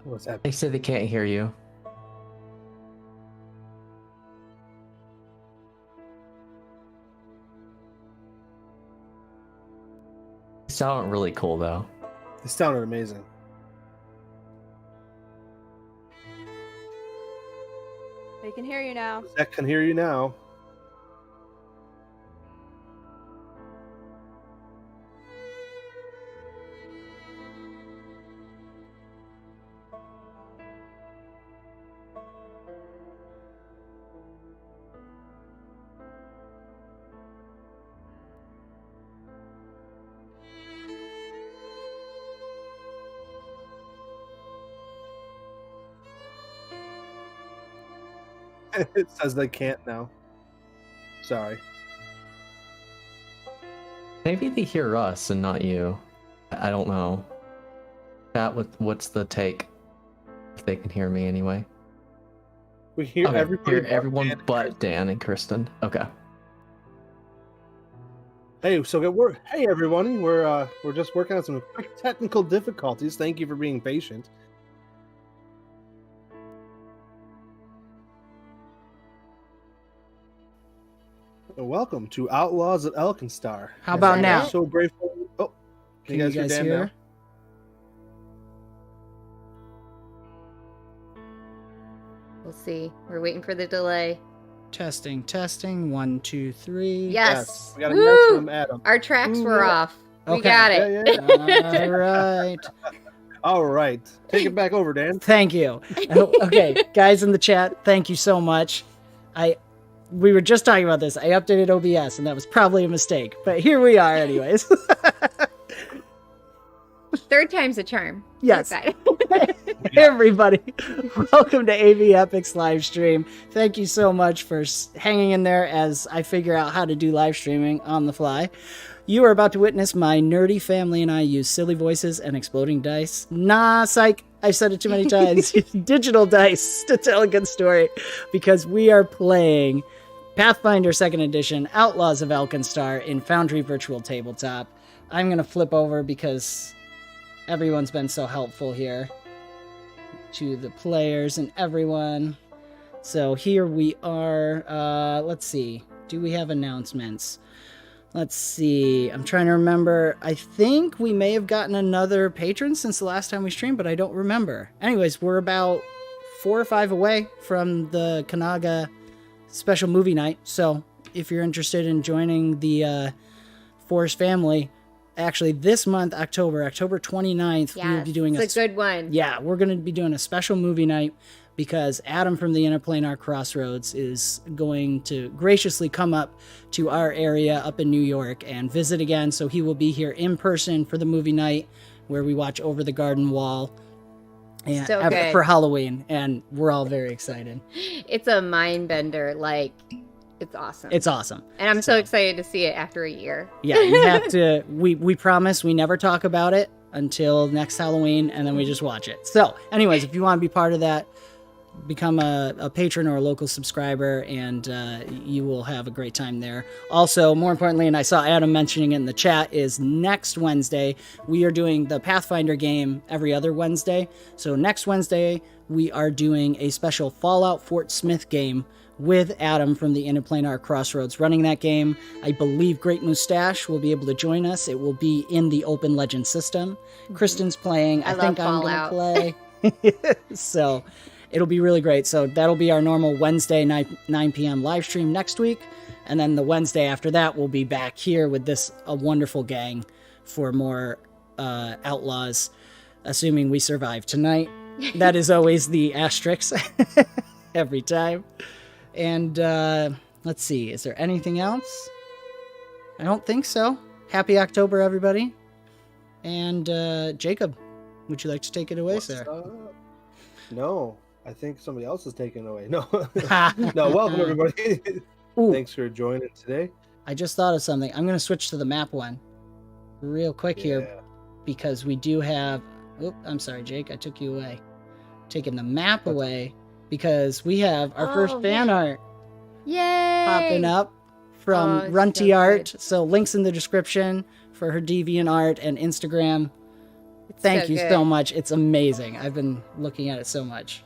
What's that? They said they can't hear you. They sound really cool, though. It sounded amazing. They can hear you now. Zach can hear you now. It says they can't now. Sorry. Maybe they hear us and not you. I don't know. Chat, what's the take? If they can hear me anyway. We hear Okay, everybody. hear everyone but Dan and Kristen. Okay. Hey, hey everyone. We're just working on some quick technical difficulties. Thank you for being patient. Welcome to Outlaws of Alkenstar. How about now? So grateful. Oh, can you guys hear Dan now? We'll see. We're waiting for the delay. Testing, testing. 1, 2, 3. Yes. We got a yes from Adam. Our tracks were off. We Okay. got it. Yeah. All right. All right. Take it back over, Dan. Thank you. Okay, guys in the chat, thank you so much. We were just talking about this. I updated OBS, and that was probably a mistake. But here we are anyways. Third time's a charm. Yes. Hey, Everybody, welcome to 𝒂𝒑𝒄𝒂 live stream. Thank you so much for hanging in there as I figure out how to do live streaming on the fly. You are about to witness my nerdy family and I use silly voices and exploding dice. Nah, psych. I've said it too many times. Digital dice to tell a good story, because we are playing Pathfinder 2nd Edition Outlaws of Alkenstar in Foundry Virtual Tabletop. I'm going to flip over because everyone's been so helpful here to the players and everyone. So here we are. Let's see. Do we have announcements? Let's see. I'm trying to remember. I think we may have gotten another patron since the last time we streamed, but I don't remember. Anyways, we're about 4 or 5 away from the 𝒂𝒂𝒔𝒕𝒆𝒓 special movie night. So if you're interested in joining the Forest family, actually this month, October 29th, yes, we'll be doing it's a good one. Yeah, we're going to be doing a special movie night because Adam from the Interplanar Crossroads is going to graciously come up to our area up in New York and visit again. So he will be here in person for the movie night where we watch Over the Garden Wall and So good. for Halloween, and we're all very excited. It's a mind bender. Like, it's awesome. It's awesome. And I'm so excited to see it after a year. Yeah, you have to. We promise we never talk about it until next Halloween, and then we just watch it. So, anyways, if you want to be part of that, become a patron or a local subscriber, and you will have a great time there. Also, more importantly, and I saw Adam mentioning it in the chat, is next Wednesday we are doing the Pathfinder game every other Wednesday. So next Wednesday we are doing a special Fallout Fort Smith game with Adam from the Interplanar Crossroads running that game. I believe Great Mustache will be able to join us. It will be in the Open Legend system. Kristen's playing. I think I'm going to play. So it'll be really great. So that'll be our normal Wednesday 9 p.m. live stream next week. And then the Wednesday after that, we'll be back here with a wonderful gang for more Outlaws, assuming we survive tonight. That is always the asterisk every time. And let's see, is there anything else? I don't think so. Happy October, everybody. And Jacob, would you like to take it away, sir? No, I think somebody else is taking it away. No, no. Welcome everybody. Thanks for joining today. I just thought of something. I'm going to switch to the map one real quick here because we do have. Oh, I'm sorry, Jake. I took you away. Taking the map away because we have our first fan art. Yay! Popping up from Runty Art. So links in the description for her DeviantArt and Instagram. Thank you so much. It's amazing. I've been looking at it so much.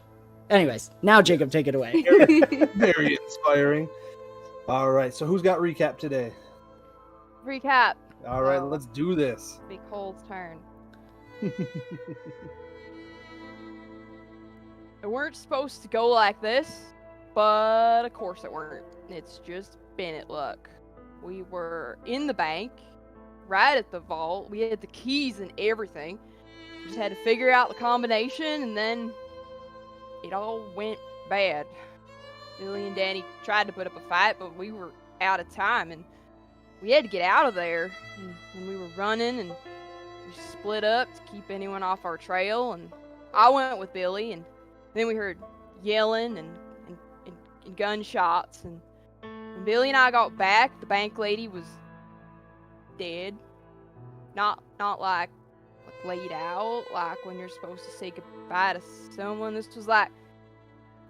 Anyways, now Jacob, take it away. Very inspiring. All right, so who's got recap today? Recap. All right, let's do this. Be Cole's turn. It weren't supposed to go like this, but of course it weren't. It's just Bennet luck. We were in the bank, right at the vault. We had the keys and everything. We just had to figure out the combination, and then it all went bad. Billy and Danny tried to put up a fight, but we were out of time, and we had to get out of there. And we were running, and we split up to keep anyone off our trail, and I went with Billy, and then we heard yelling and gunshots, and when Billy and I got back, the bank lady was dead. Not like laid out, like when you're supposed to say goodbye to someone. This was like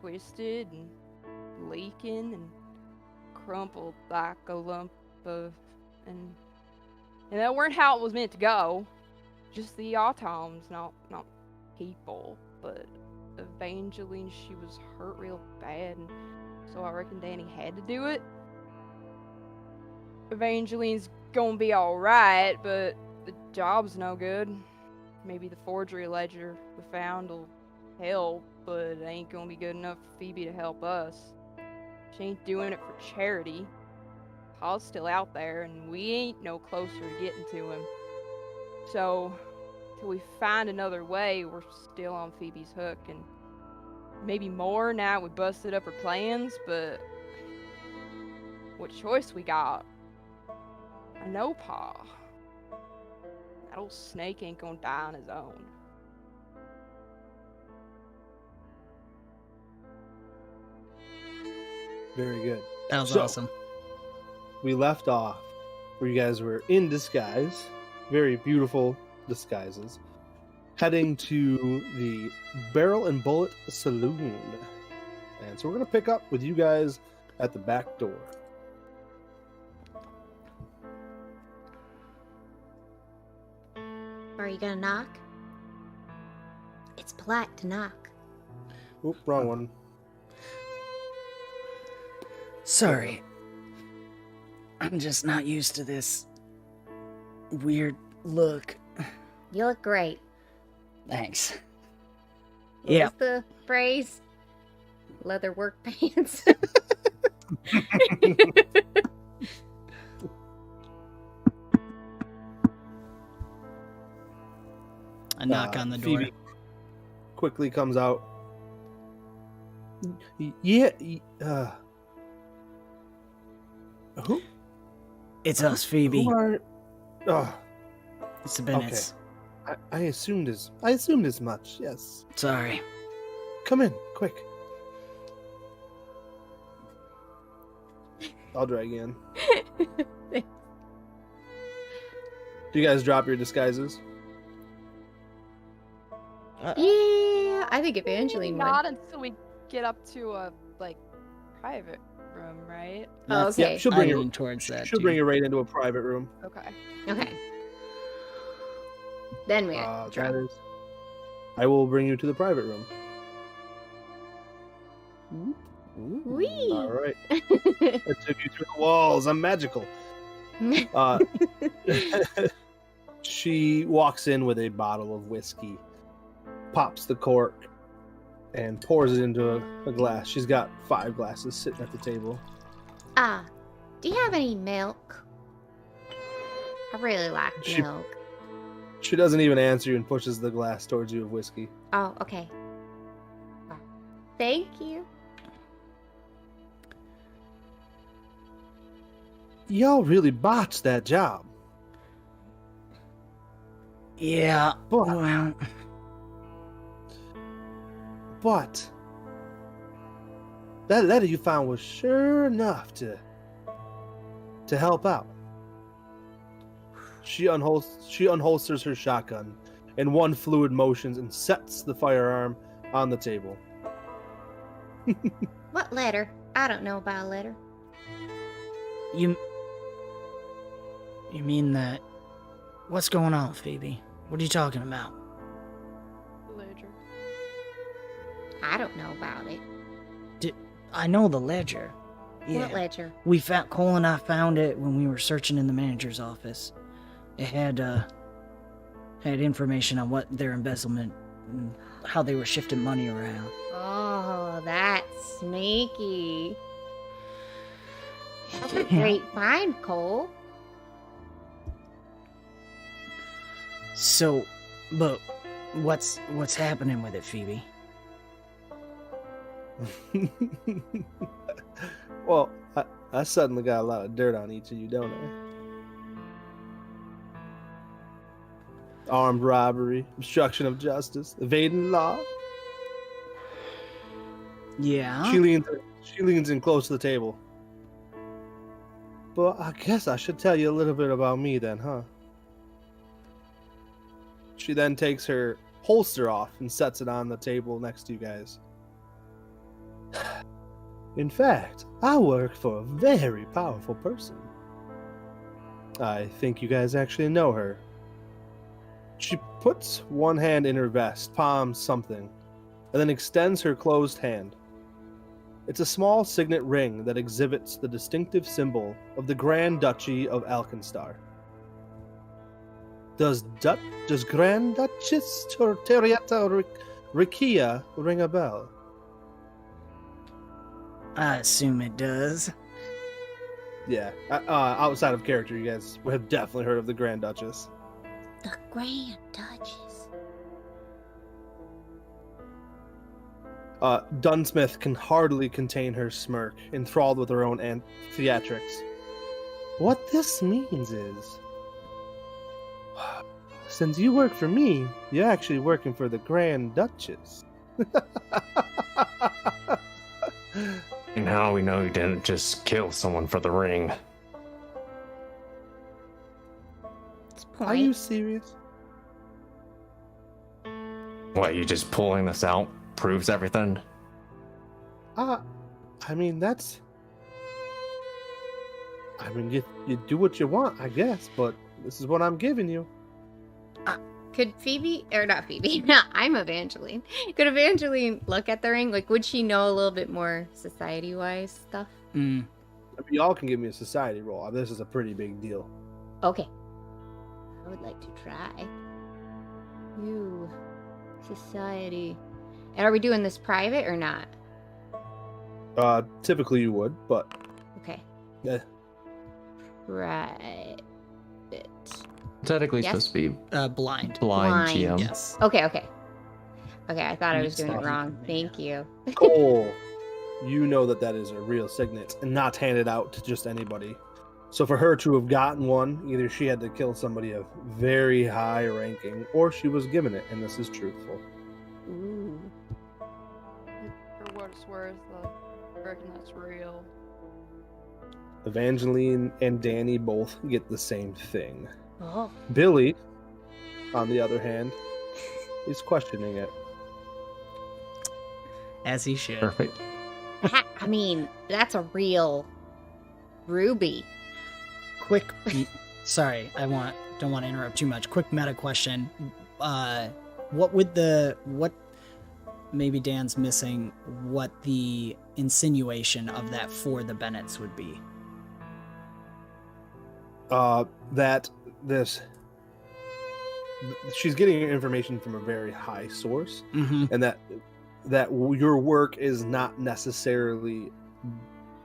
twisted and leaking and crumpled like a lump of, and that weren't how it was meant to go. Just the automs, not people. But Evangeline, she was hurt real bad, and so I reckon Danny had to do it. Evangeline's gonna be alright, but the job's no good. Maybe the forgery ledger we found will help, but it ain't gonna be good enough for Phoebe to help us. She ain't doing it for charity. Paul's still out there, and we ain't no closer to getting to him. So, till we find another way, we're still on Phoebe's hook, and maybe more now we busted up her plans, but what choice we got? I know Pa. That old snake ain't gonna die on his own. Very good. That was awesome. We left off where you guys were in disguise, very beautiful disguises, heading to the Barrel and Bullet Saloon. And so we're going to pick up with you guys at the back door. Are you gonna knock? It's polite to knock. Oop, wrong one. Sorry. I'm just not used to this weird look. You look great. Thanks. What Yeah. was the phrase? Leather work pants. A knock on the door. Phoebe quickly comes out. Yeah, who? It's us, Phoebe. Who are? Oh, It's the Bennets. okay. I assumed as much. Yes. Sorry. Come in, quick. I'll drag you in. Do you guys drop your disguises? Yeah, I think Evangeline would. Not until we get up to a private room, right? Oh, That's- okay. Yeah, she'll I'm bring you. leaning towards that. She'll too. bring you right into a private room. Okay. Okay. Then we That is. I will bring you to the private room. Whee! All right. I took you through the walls. I'm magical. She walks in with a bottle of whiskey, pops the cork, and pours it into a glass. She's got 5 glasses sitting at the table. Do you have any milk? I really like milk. She doesn't even answer you and pushes the glass towards you of whiskey. Oh, okay. Thank you. Y'all really botched that job. Yeah. But, Well, but that letter you found was sure enough to help out. She unholsters her shotgun in one fluid motions and sets the firearm on the table. What letter? I don't know about a letter. you mean that? What's going on, Phoebe? What are you talking about? I don't know about it. I know the ledger. Yeah. What ledger? We found Cole and I found it when we were searching in the manager's office. It had information on what their embezzlement, and how they were shifting money around. Oh, that's sneaky. That's a great find, Cole. So, but what's happening with it, Phoebe? Well, I suddenly got a lot of dirt on each of you, don't I? Armed robbery, obstruction of justice, evading law. Yeah. She leans in close to the table. But I guess I should tell you a little bit about me then, huh? She then takes her holster off and sets it on the table next to you guys. In fact, I work for a very powerful person. I think you guys actually know her. She puts one hand in her vest, palms something, and then extends her closed hand. It's a small signet ring that exhibits the distinctive symbol of the Grand Duchy of Alkenstar. Does Grand Duchess 𝒂𝒐𝒒𝒂𝒔𝒕𝒆𝒂𝒔𝒕𝒆𝒂𝒂 ring a bell? I assume it does. Yeah, outside of character, you guys have definitely heard of the Grand Duchess. The Grand Duchess. Dunsmith can hardly contain her smirk, enthralled with her own theatrics. What this means is, since you work for me, you're actually working for the Grand Duchess. And how we know you didn't just kill someone for the ring? Are you serious? What, you just pulling this out proves everything? I mean, that's... I mean, you do what you want, I guess, but this is what I'm giving you. Could Phoebe, or not Phoebe, no, I'm Evangeline. Could Evangeline look at the ring? Like, would she know a little bit more society-wise stuff? I mean, y'all can give me a society roll. This is a pretty big deal. Okay. I would like to try. Ooh, society. And are we doing this private or not? Typically you would, but... Okay. Yeah. Right. Technically Yes? supposed to be Blind. blind Blind, GM. Yes. Okay, okay. Okay, I thought I was You doing it saw wrong. it. Thank you. Cole, you know that is a real signet and not handed out to just anybody. So for her to have gotten one, either she had to kill somebody of very high ranking, or she was given it, and this is truthful. Ooh. For what it's worth, I reckon that's real. Evangeline and Danny both get the same thing. Oh. Billy, on the other hand, is questioning it. As he should. Perfect. I mean, that's a real ruby. Quick. Sorry, don't want to interrupt too much. Quick meta question. What maybe Dan's missing what the insinuation of that for the Bennets would be. That she's getting information from a very high source, Mm-hmm. and that your work is not necessarily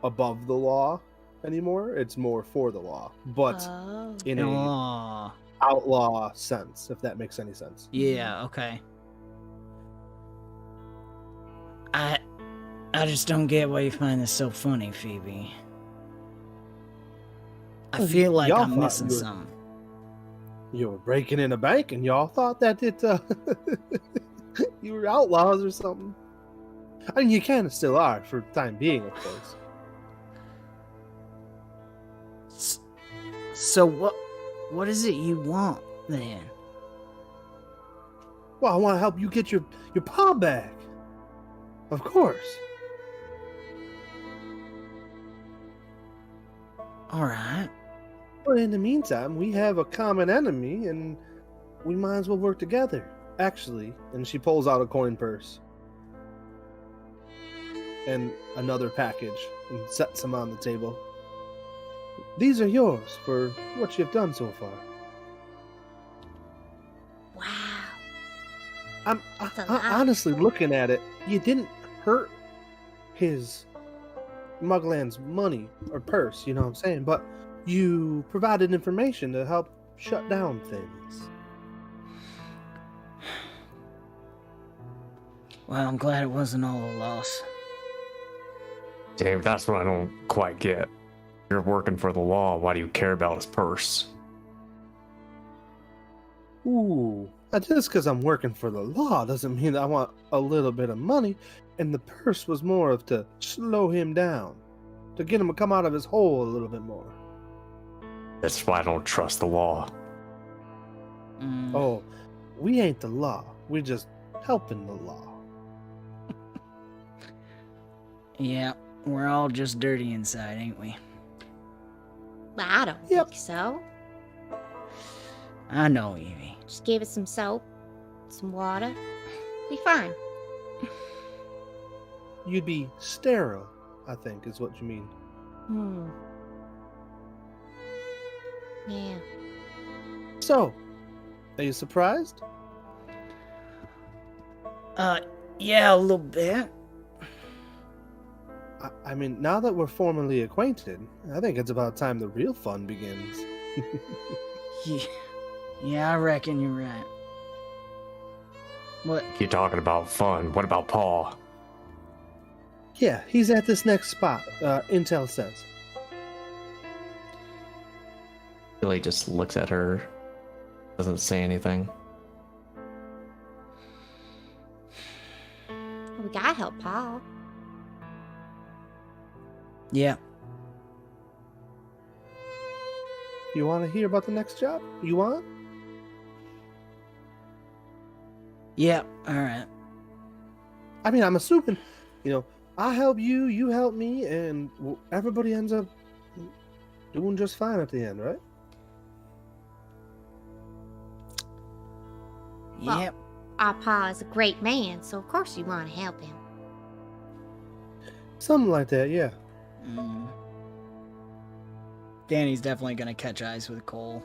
above the law anymore. It's more for the law, but Oh. in a Oh, outlaw sense, if that makes any sense. yeah, okay. I just don't get why you find this so funny, Phoebe. I feel like y'all I'm thought missing you were- something. You were breaking in a bank, and y'all thought that you were outlaws or something. I mean, you kind of still are for the time being, of course. So what is it you want then? Well, I want to help you get your paw back. Of course. All right. But in the meantime, we have a common enemy, and we might as well work together. Actually, and she pulls out a coin purse. and another package and sets them on the table. These are yours for what you've done so far. Wow. I'm That's a lot. honestly looking at it. You didn't hurt his Mugland's money or purse, you know what I'm saying? But you provided information to help shut down things. Well, I'm glad it wasn't all a loss. Dave, that's what I don't quite get. You're working for the law. Why do you care about his purse? Ooh, just because I'm working for the law doesn't mean I want a little bit of money. And the purse was more of to slow him down, to get him to come out of his hole a little bit more. That's why I don't trust the law. Mm. Oh, we ain't the law. We're just helping the law. Yeah, we're all just dirty inside, ain't we? I don't Yep. think so. I know, Evie. Just give it some soap, some water. Be fine. You'd be sterile, I think, is what you mean. Yeah. So, are you surprised? Yeah, a little bit. I mean, now that we're formally acquainted, I think it's about time the real fun begins. Yeah, I reckon you're right. What? You're talking about fun. What about Paul? Yeah, he's at this next spot, Intel says. Billy just looks at her, doesn't say anything. We gotta help Paul. Yeah. You want to hear about the next job? You want? Yeah, alright. I mean, I'm assuming, I help you, you help me, and everybody ends up doing just fine at the end, right? Well, Yep. Our Pa is a great man, so of course you want to help him. Something like that, yeah. Mm. Danny's definitely gonna catch eyes with Cole.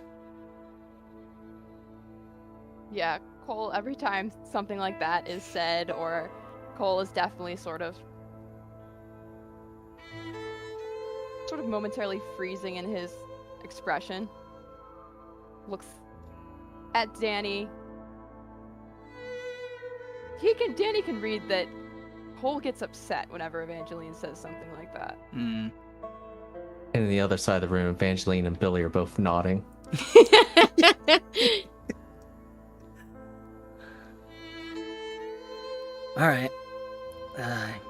Yeah, Cole, every time something like that is said, or Cole is definitely sort of momentarily freezing in his expression. Looks at Danny. Danny can read that Cole gets upset whenever Evangeline says something like that. Mm. And on the other side of the room, Evangeline and Billy are both nodding. Alright.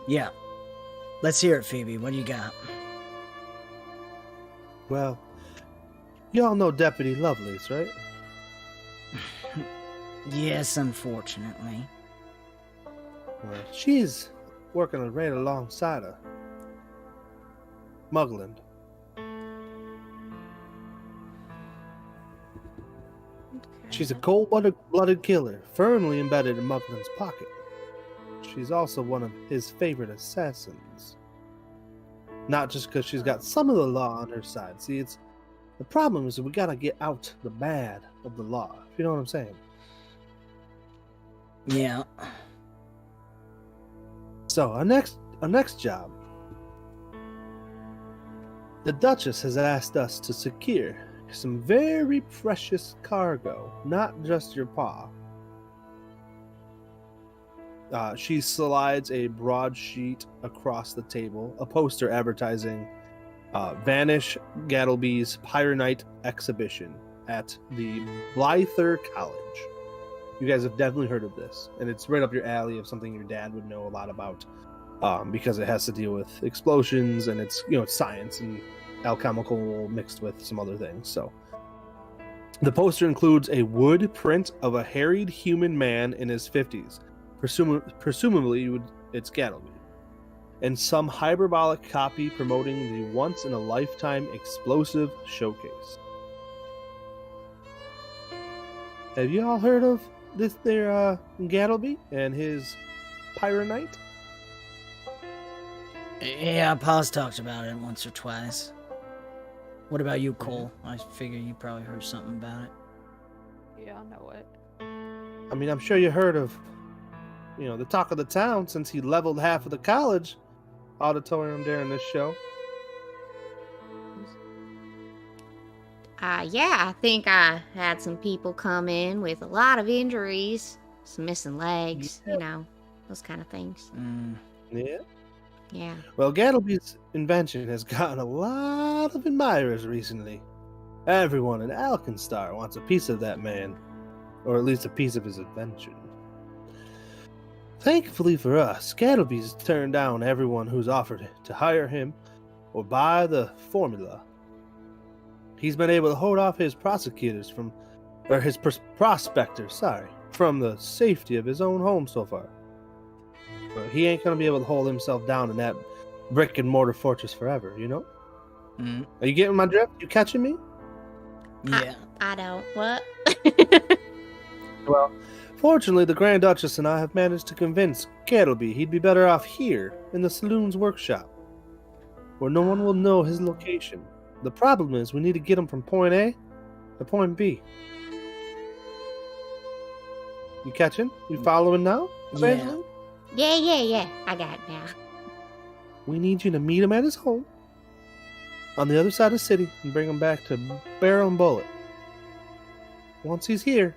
Yeah. Let's hear it, Phoebe. What do you got? Well, y'all know Deputy Lovelace, right? Yes, unfortunately. Well, she's working right alongside her. Mugland. She's a cold-blooded killer, firmly embedded in Mugland's pocket. She's also one of his favorite assassins. Not just because she's got some of the law on her side. See, the problem is that we gotta get out the bad of the law. If you know what I'm saying. Yeah. So our next job. The Duchess has asked us to secure some very precious cargo, not just your paw. She slides a broadsheet across the table, a poster advertising Vanish Gattlby's Pyre Night exhibition at the 𝒔𝒐𝒏𝒄𝒂 College. You guys have definitely heard of this, and it's right up your alley of something your dad would know a lot about, because it has to deal with explosions and it's science and alchemical mixed with some other things. So the poster includes a wood print of a harried human man in his 50s, presumably it's Gattleby, and some hyperbolic copy promoting the once-in-a-lifetime explosive showcase. Have you all heard of this there Gattleby and his Pyre Night? Yeah, Pa's talked about it once or twice. What about you, Cole? I figure you probably heard something about it. Yeah, I know it. I mean, I'm sure you heard of, the talk of the town since he leveled half of the college auditorium during this show. Yeah, I think I had some people come in with a lot of injuries, some missing legs, those kind of things. Yeah. Yeah. Well, 𝒂𝒐𝒏𝒄𝒂 invention has gotten a lot of admirers recently. Everyone in Alkenstar wants a piece of that man, or at least a piece of his invention. Thankfully for us, 𝒂𝒐𝒏𝒄𝒂's turned down everyone who's offered to hire him or buy the formula. He's been able to hold off his prospectors from the safety of his own home so far. But he ain't gonna be able to hold himself down in that brick and mortar fortress forever, you know? Are you getting my drift? You catching me? Yeah. I don't. What? Well, fortunately, the Grand Duchess and I have managed to convince 𝒂𝒐𝒏𝒄𝒂 he'd be better off here, in the saloon's workshop, where no one will know his location. The problem is, we need to get him from point A to point B. You catching? You following now? Evangeline? Yeah. I got it now. We need you to meet him at his home, on the other side of the city, and bring him back to Barrel and Bullet. Once he's here,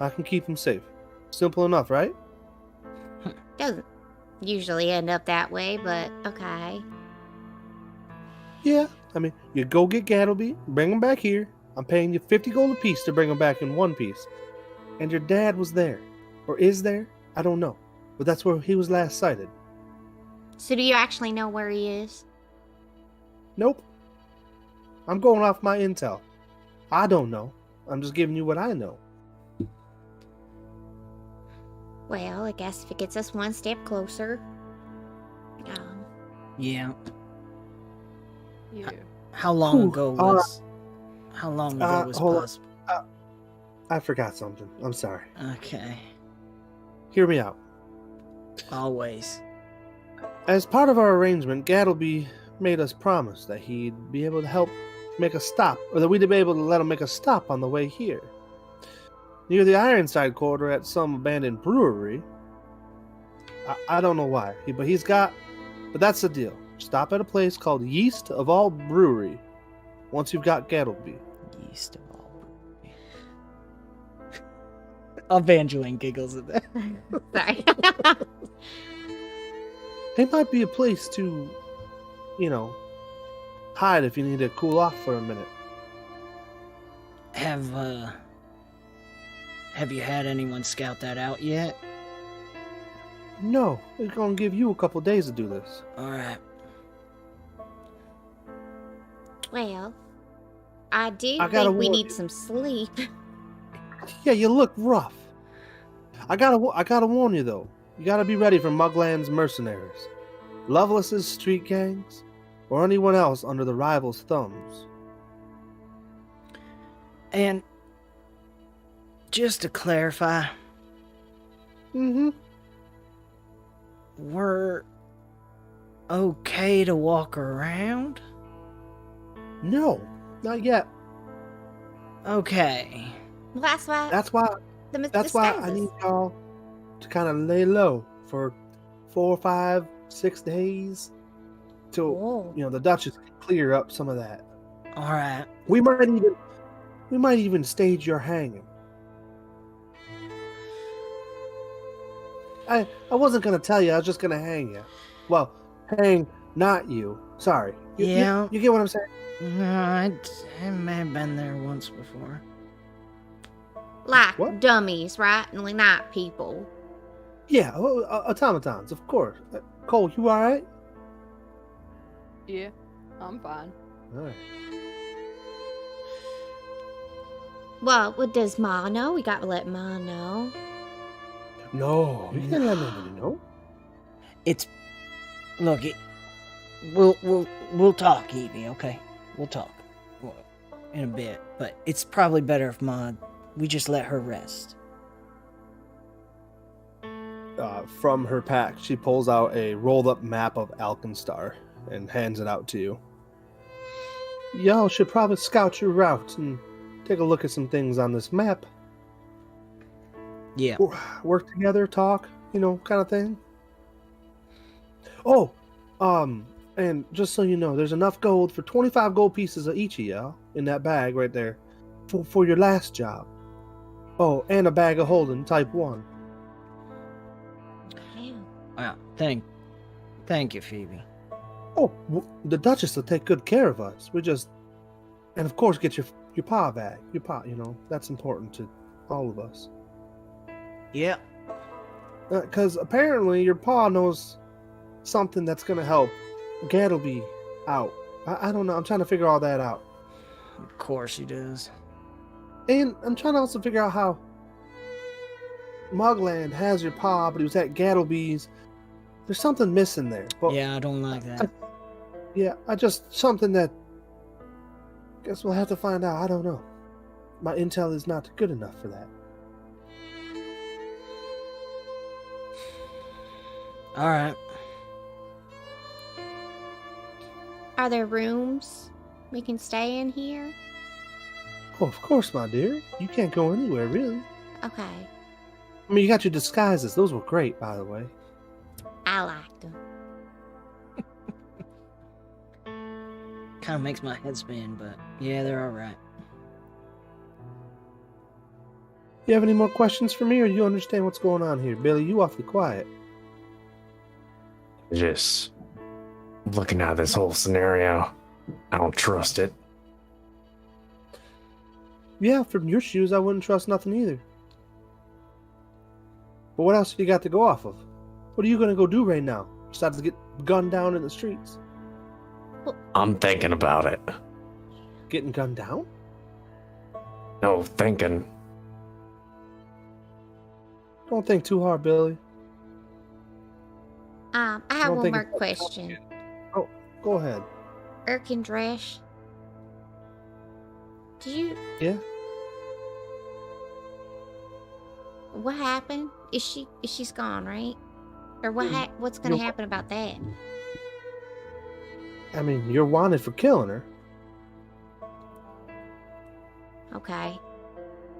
I can keep him safe. Simple enough, right? Doesn't usually end up that way, but okay. Yeah, I mean, you go get 𝒂𝒐𝒏𝒄𝒂, bring him back here. I'm paying you 50 gold apiece to bring him back in one piece. And your dad was there. Or is there? I don't know. But that's where he was last sighted. So do you actually know where he is? Nope. I'm going off my intel. I don't know. I'm just giving you what I know. Well, I guess if it gets us one step closer. Yeah. Yeah. How long Whew, ago was hold on. Pa's? I forgot something. I'm sorry. Okay. Hear me out. Always. As part of our arrangement, 𝒂𝒐𝒏𝒄𝒂 made us promise that he'd be able to help make a stop, or that we'd be able to let him make a stop on the way here. Near the Ironside quarter at some abandoned brewery. I don't know why, but that's the deal. Stop at a place called Yeast of All Brewery once you've got 𝒂𝒐𝒏𝒄𝒂. Yeast of all. Evangeline giggles at that. Sorry. It might be a place to, hide if you need to cool off for a minute. Have you had anyone scout that out yet? No, it's gonna give you a couple days to do this. Alright. Well, I do I gotta think we warn need you. some sleep. Yeah, you look rough. I gotta warn you though. You gotta be ready for Mugland's mercenaries, Lovelace's street gangs, or anyone else under the rivals' thumbs. And just to clarify, we're okay to walk around? No, not yet. Okay. Well, that's why. That's why I need y'all to kind of lay low for 4, 5, 6 days till the Duchess can clear up some of that. All right. We might even stage your hanging. I wasn't gonna tell you. I was just gonna hang you. Well, hang not you. Sorry. You get what I'm saying? No, I may have been there once before. Like What? dummies, right? And not people. Yeah, automatons, of course. Cole, you all right? Yeah, I'm fine. All right. Well, what does Ma know? We gotta let Ma know. No, you can't let nobody know. We'll talk, Evie, okay? We'll talk in a bit, but it's probably better if we just let her rest. from her pack, she pulls out a rolled up map of Alkenstar and hands it out to you. Y'all should probably scout your route and take a look at some things on this map. Yeah. Work together, talk, kind of thing. Oh, and just so you know, there's enough gold for 25 gold pieces of each of y'all in that bag right there for your last job. Oh, and a bag of holding type 1. Wow. Thank you, Phoebe. Oh, the Duchess will take good care of us. And of course, get your pa bag. Your pa, that's important to all of us. Yeah. Because apparently your pa knows something that's going to help 𝒂𝒏𝒂𝒔𝒕𝒆𝒓 out. I don't know. I'm trying to figure all that out. Of course he does. And I'm trying to also figure out how Mugland has your pa, but he was at 𝒂𝒏𝒂𝒔𝒕𝒆𝒓. There's something missing there. But Yeah, I don't like that. something that guess we'll have to find out. I don't know. My intel is not good enough for that. All right. Are there rooms we can stay in here? Oh, of course, my dear. You can't go anywhere, really. Okay. I mean, you got your disguises. Those were great, by the way. I liked them. Kind of makes my head spin, but yeah, they're all right. You have any more questions for me, or you understand what's going on here? Billy, you awfully quiet. Just looking at this whole scenario, I don't trust it. Yeah, from your shoes, I wouldn't trust nothing either. But what else have you got to go off of? What are you going to go do right now? Besides to get gunned down in the streets? I'm thinking about it. Getting gunned down? No, thinking. Don't think too hard, Billy. I have one more question. Oh, go ahead. 𝒔𝒐𝒏𝒔𝒐𝒓. Do you... Yeah? What happened? She's gone, right? Or what's gonna happen about that? I mean, you're wanted for killing her. Okay.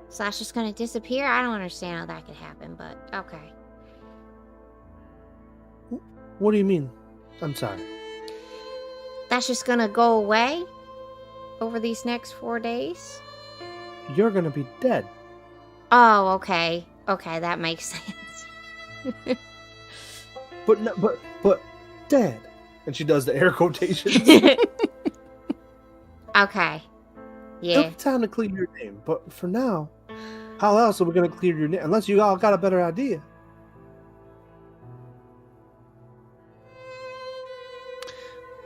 So that's just gonna disappear? I don't understand how that could happen, but okay. What do you mean? I'm sorry. That's just gonna go away over these next 4 days? You're gonna be dead. Oh, okay. Okay, that makes sense. But dead. And she does the air quotations. Okay. Yeah. It'll be time to clear your name. But for now, how else are we gonna clear your name? Unless you all got a better idea.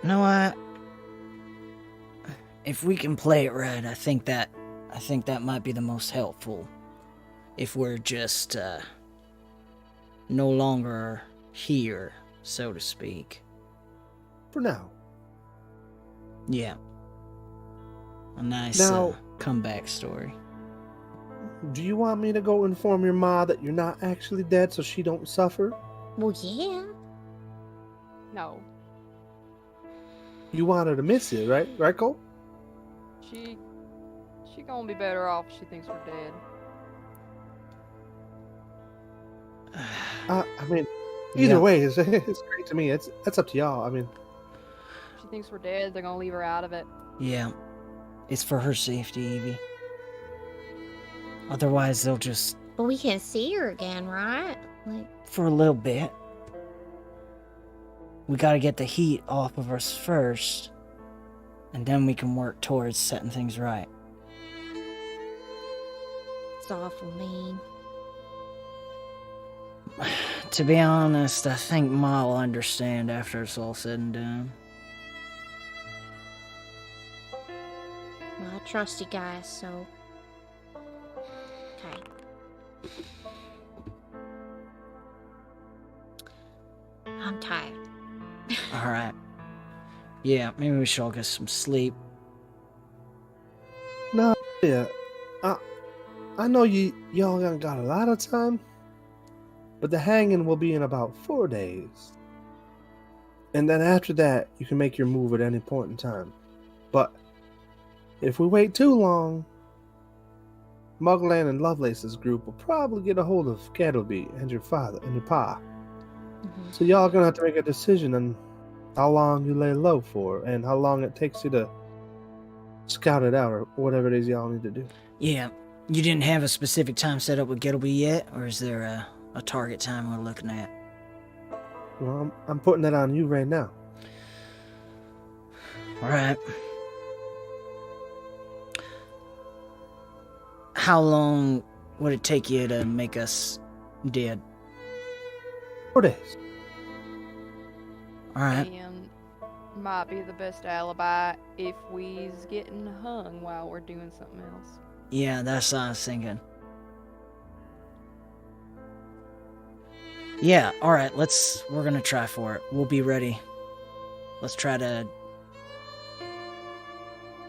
No, if we can play it right, I think that might be the most helpful. If we're just no longer here, so to speak. For now. Yeah. A nice Now, comeback story. Do you want me to go inform your ma that you're not actually dead so she don't suffer? Well, yeah. No. You want her to miss you, right? Right, Cole? She gonna be better off if she thinks we're dead. I mean, either way, it's great to me. That's up to y'all. I mean, If she thinks we're dead, they're gonna leave her out of it. Yeah. It's for her safety, Evie. Otherwise, they'll just... But we can see her again, right? Like, For a little bit. We gotta get the heat off of us first. And then we can work towards setting things right. it's awful mean. To be honest, I think Ma will understand after it's all said and done. Well, I trust you guys, so... Okay. I'm tired. Alright. Yeah, maybe we should all get some sleep. no, yeah. I know y'all got a lot of time. But the hanging will be in about 4 days. And then after that, you can make your move at any point in time. But if we wait too long, Mugland and Lovelace's group will probably get a hold of 𝒂𝒏𝒂𝒔𝒕𝒆𝒓 and your father and your pa. So y'all gonna have to make a decision on how long you lay low for and how long it takes you to scout it out or whatever it is y'all need to do. Yeah. You didn't have a specific time set up with 𝒂𝒏𝒂𝒔𝒕𝒆𝒓 yet, or is there a target time we're looking at? Well, I'm putting that on you right now. All right. How long would it take you to make us dead? 4 days. All right. And might be the best alibi if we's getting hung while we're doing something else. Yeah, that's what I was thinking. Yeah, all right, we're gonna try for it. We'll be ready. Let's try to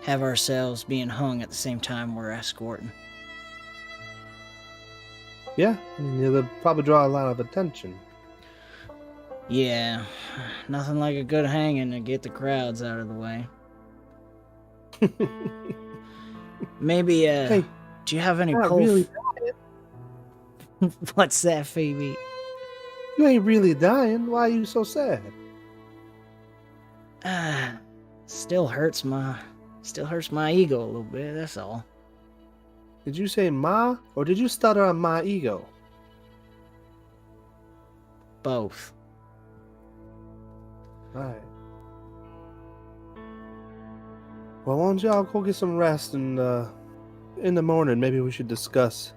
have ourselves being hung at the same time we're escorting. Yeah, and it'll probably draw a lot of attention. Yeah, nothing like a good hanging to get the crowds out of the way. Maybe, Hey, do you have any not pull? really What's that, Phoebe? You ain't really dying. Why are you so sad? Still hurts my ego a little bit, that's all. Did you say ma, or did you stutter on my ego? Both. Alright. Well, why don't y'all go get some rest, and in the morning maybe we should discuss.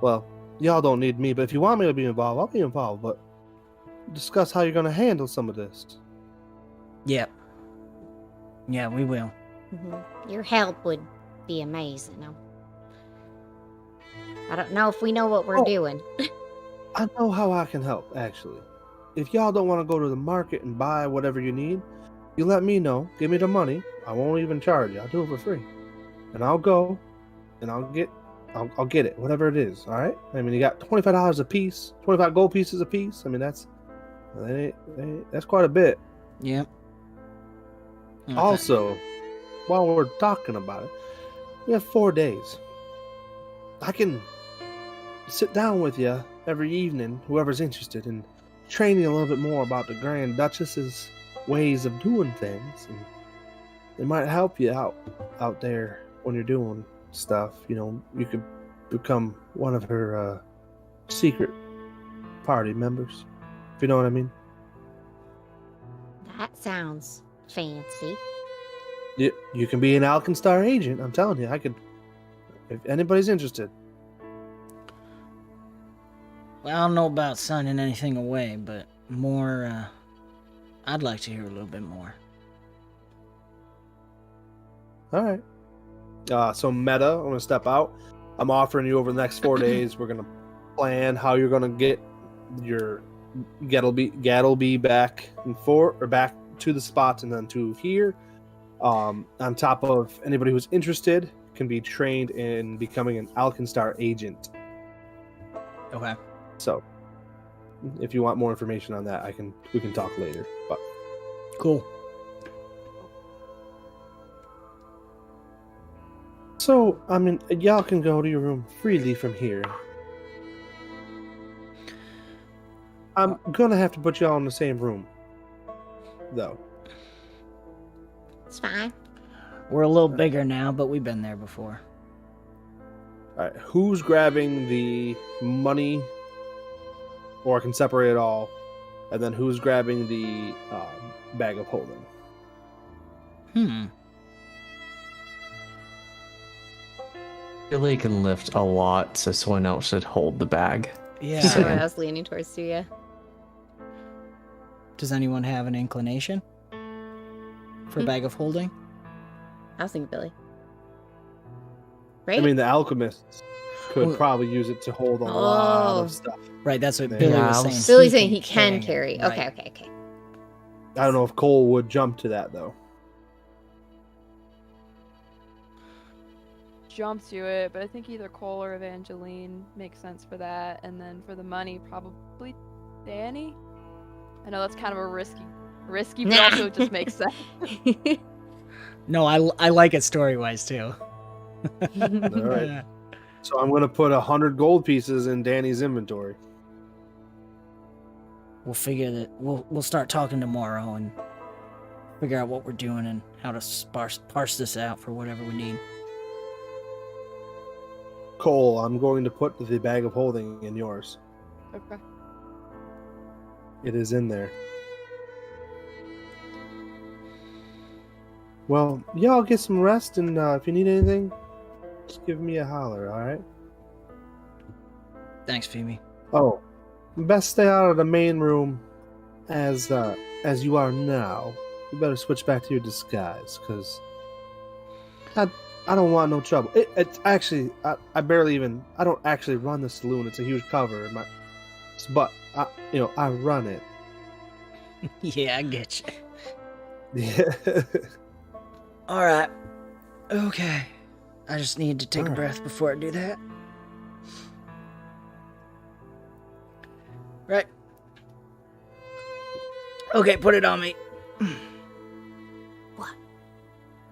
Well, y'all don't need me, but if you want me to be involved, I'll be involved, but discuss how you're going to handle some of this. Yep. Yeah, we will. Your help would be amazing. I don't know if we know what we're doing. I know how I can help, actually. If y'all don't want to go to the market and buy whatever you need, you let me know. Give me the money. I won't even charge you. I'll do it for free. And I'll go, and I'll get it, whatever it is, all right? I mean, you got $25 a piece, 25 gold pieces a piece. I mean, that's quite a bit. Yep. Okay. Also, while we're talking about it, we have 4 days. I can sit down with you every evening, whoever's interested, and train you a little bit more about the Grand Duchess's ways of doing things. And it might help you out there when you're doing stuff. You know, you could become one of her secret party members, if you know what I mean. That sounds fancy. You can be an Alkenstar agent. I'm telling you, I could. If anybody's interested. Well, I don't know about signing anything away, but more, I'd like to hear a little bit more. All right. So Meta, I'm gonna step out. I'm offering you over the next 4 days. We're gonna plan how you're gonna get your 𝒂𝒏𝒂𝒔𝒕𝒆𝒓 back back to the spot and then to here. On top of anybody who's interested can be trained in becoming an Alkenstar agent. Okay. So, if you want more information on that, we can talk later. But Cool. so, I mean, y'all can go to your room freely from here. I'm gonna have to put y'all in the same room, though. It's fine. We're a little bigger now, but we've been there before. All right, who's grabbing the money, or I can separate it all, and then who's grabbing the bag of holding? Billy can lift a lot, so someone else should hold the bag. Yeah. That's what I was leaning towards too, yeah. Does anyone have an inclination for a bag of holding? I was thinking Billy. Right? I mean, the alchemists could Well- probably use it to hold a lot of stuff. Right, that's what Yeah, Billy I was was- saying. Billy's saying he can it. carry. Right. Okay. I don't know if Cole would jump to that, though. jump to it, but I think either Cole or Evangeline makes sense for that. And then for the money, probably Danny. I know that's kind of a risky, but also it just makes sense. No, I like it story-wise, too. All right. So I'm going to put 100 gold pieces in Danny's inventory. We'll figure that. We'll start talking tomorrow and figure out what we're doing and how to parse this out for whatever we need. Cole, I'm going to put the bag of holding in yours. Okay. It is in there. Well, y'all get some rest, and if you need anything, just give me a holler, alright? Thanks, Phoebe. Oh, best stay out of the main room as you are now. You better switch back to your disguise, because I don't want no trouble. It's actually, I don't actually run the saloon. It's a huge cover. But, I run it. Yeah, I get you. Yeah. All right. Okay. I just need to take a breath before I do that. Right. Okay, put it on me. What?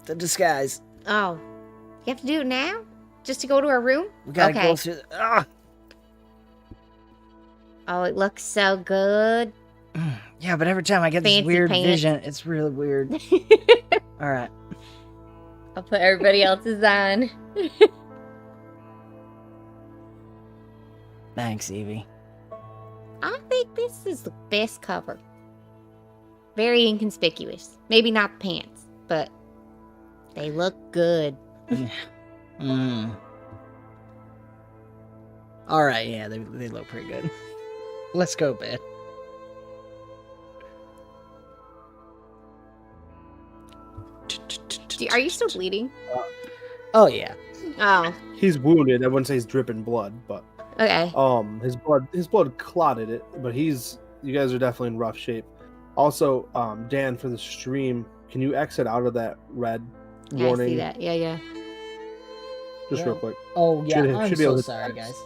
The disguise. Oh, you have to do it now? Just to go to our room? We gotta go through. Oh, it looks so good. Yeah, but every time I get Fancy this weird pants. vision, it's really weird. All right. I'll put everybody else's on. Thanks, Evie. I think this is the best cover. Very inconspicuous. Maybe not the pants, but they look good. All right, yeah, they look pretty good. Let's go, Ben. Are you still bleeding? Oh yeah. Oh, He's wounded. I wouldn't say he's dripping blood, but okay. his blood clotted it, but you guys are definitely in rough shape. Also, Dan, for the stream, can you exit out of that red Yeah, warning? I see that. Yeah. Just Yeah. real quick. Oh yeah. I'm should be able so to sorry, text. guys.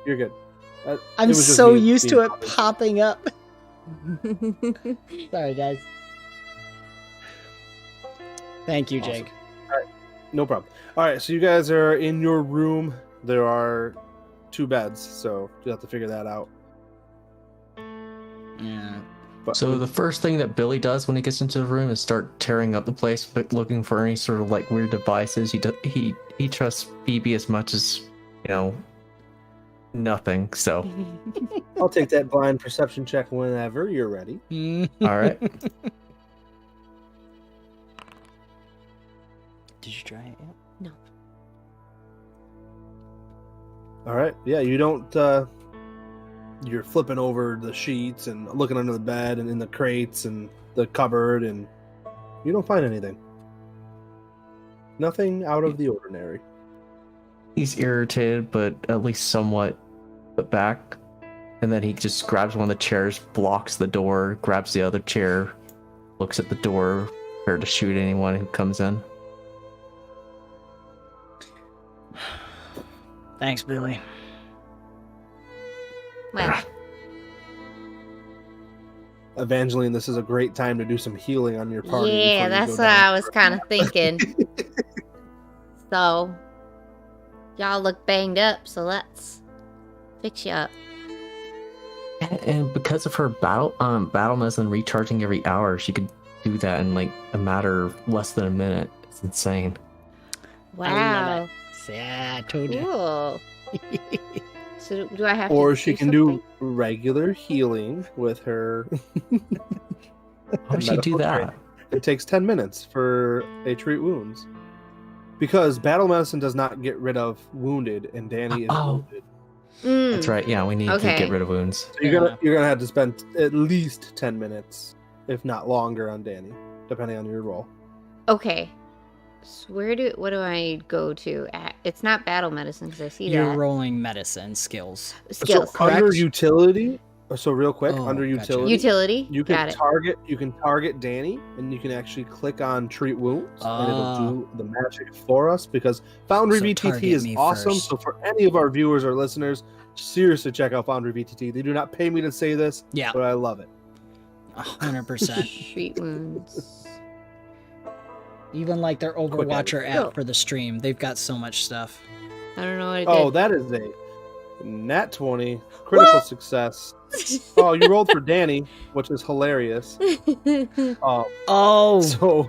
You're good. I'm it was just so me used to being it bothered. popping up. Sorry, guys. Thank you, Awesome. Jake. No problem. All right, so you guys are in your room. There are 2 beds, so you have to figure that out. Yeah. But So the first thing that Billy does when he gets into the room is start tearing up the place, but looking for any sort of like weird devices. He trusts Phoebe as much as nothing. So I'll take that blind perception check whenever you're ready. all right. Did you try it yet? No. All right. Yeah, you don't. You're flipping over the sheets and looking under the bed and in the crates and the cupboard, and you don't find anything. Nothing out of the ordinary. He's irritated, but at least somewhat put back. And then he just grabs one of the chairs, blocks the door, grabs the other chair, looks at the door, prepared to shoot anyone who comes in. Thanks, Billy. Well, Evangeline, this is a great time to do some healing on your party. yeah, before you that's go what down. I was kind of thinking. So, y'all look banged up, so let's fix you up. And because of her battle medicine recharging every hour, she could do that in like a matter of less than a minute. It's insane. Wow. Yeah, I told you. Cool. So do I have to Or she can do something? regular healing with her. How would she do that? It takes 10 minutes for a treat wounds. Because battle medicine does not get rid of wounded, and Danny is wounded. That's right. Yeah, we need to get rid of wounds. So you're gonna have to spend at least 10 minutes, if not longer, on Danny, depending on your role. Okay. So what do I go to? It's not battle medicine because I see You're that. rolling medicine skills. Skills. So under correct? utility, So real quick, Oh, under gotcha. utility, Utility. you Got can it. target Danny, and you can actually click on treat wounds, and it'll Ah. do the magic for us. Because Foundry So VTT target is me awesome. first. So for any of our viewers or listeners, seriously check out Foundry VTT. They do not pay me to say this, Yeah. but I love it. 100%. Treat wounds. Even like their Overwatcher Cool. app for the stream, they've got so much stuff. I don't know what it Oh, did. that is a nat 20 critical success. Oh, you rolled for Danny, which is hilarious. Oh, So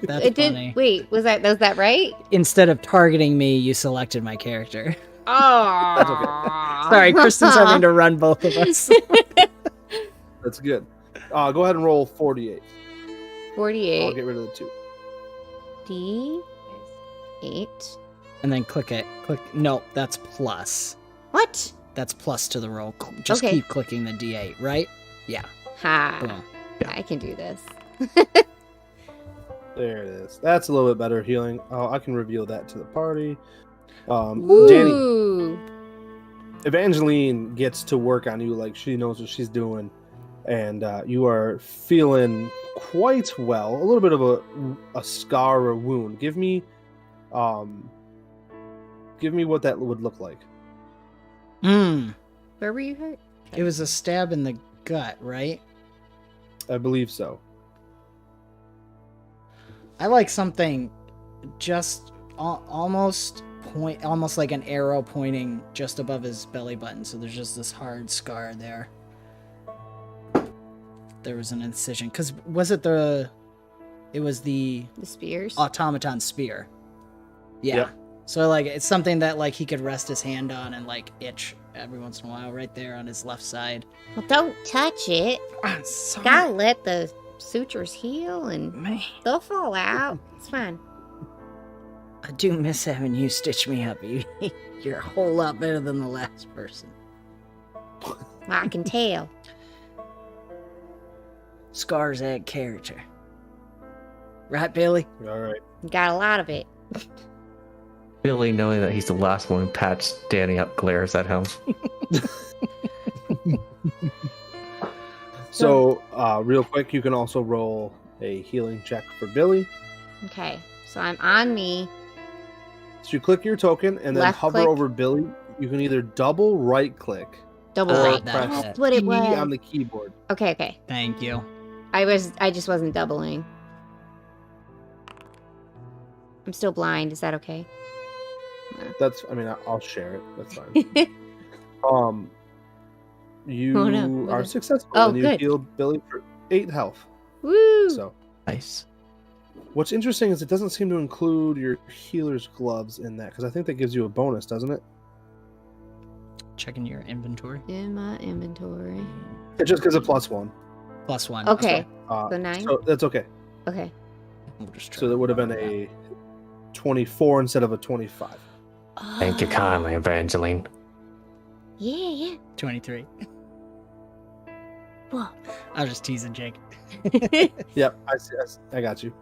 that's It did. funny. Wait, was that right? Instead of targeting me, you selected my character. Oh, That's okay. Sorry, Kristen's having to run both of us. that's good. Go ahead and roll 48. I'll 48 get rid of the 2. D8. And then click it. Click. No, that's plus. What? That's plus to the roll. Just Okay. keep clicking the D8, right? Yeah. Ha! Boom. I can do this. There it is. That's a little bit better healing. I can reveal that to the party. Danny, Ooh. Evangeline gets to work on you like she knows what she's doing, and you are feeling quite well. A little bit of a scar or wound. Give me what that would look like. Mm. Where were you hurt? It was a stab in the gut, right? I believe so. I like something just almost like an arrow pointing just above his belly button. So there's just this hard scar there. There was an incision. Because it was the The spears? automaton spear. Yeah. Yep. So like it's something that like he could rest his hand on and like itch every once in a while right there on his left side. Well, don't touch it. Sorry. Gotta let the sutures heal and Man, they'll fall out. It's fine. I do miss having you stitch me up. You're a whole lot better than the last person. Well, I can tell. Scars add character. Right, Billy? All right. Got a lot of it. Billy, knowing that he's the last one, pats Danny up, glares at him. So, real quick, you can also roll a healing check for Billy. Okay, so I'm on me. So you click your token and then Left hover click. over Billy. You can either double right click Double Oh, right. that- That's what it E was. on the keyboard. Okay. Thank you. I just wasn't doubling. I'm still blind. Is that okay? I'll share it. That's fine. You Oh, no. are Okay. successful Oh, and you good. healed Billy for 8 health. Woo! So, Nice. what's interesting is it doesn't seem to include your healer's gloves in that because I think that gives you a bonus, doesn't it? Checking your inventory. In my inventory. It just gives a +1. +1. Okay. Uh, So 9? so that's okay. Okay. We'll just try So that to would have been round a 24 instead of a 25. Thank you kindly, Evangeline. Yeah. 23. Whoa. I was just teasing Jake. Yep, I got you.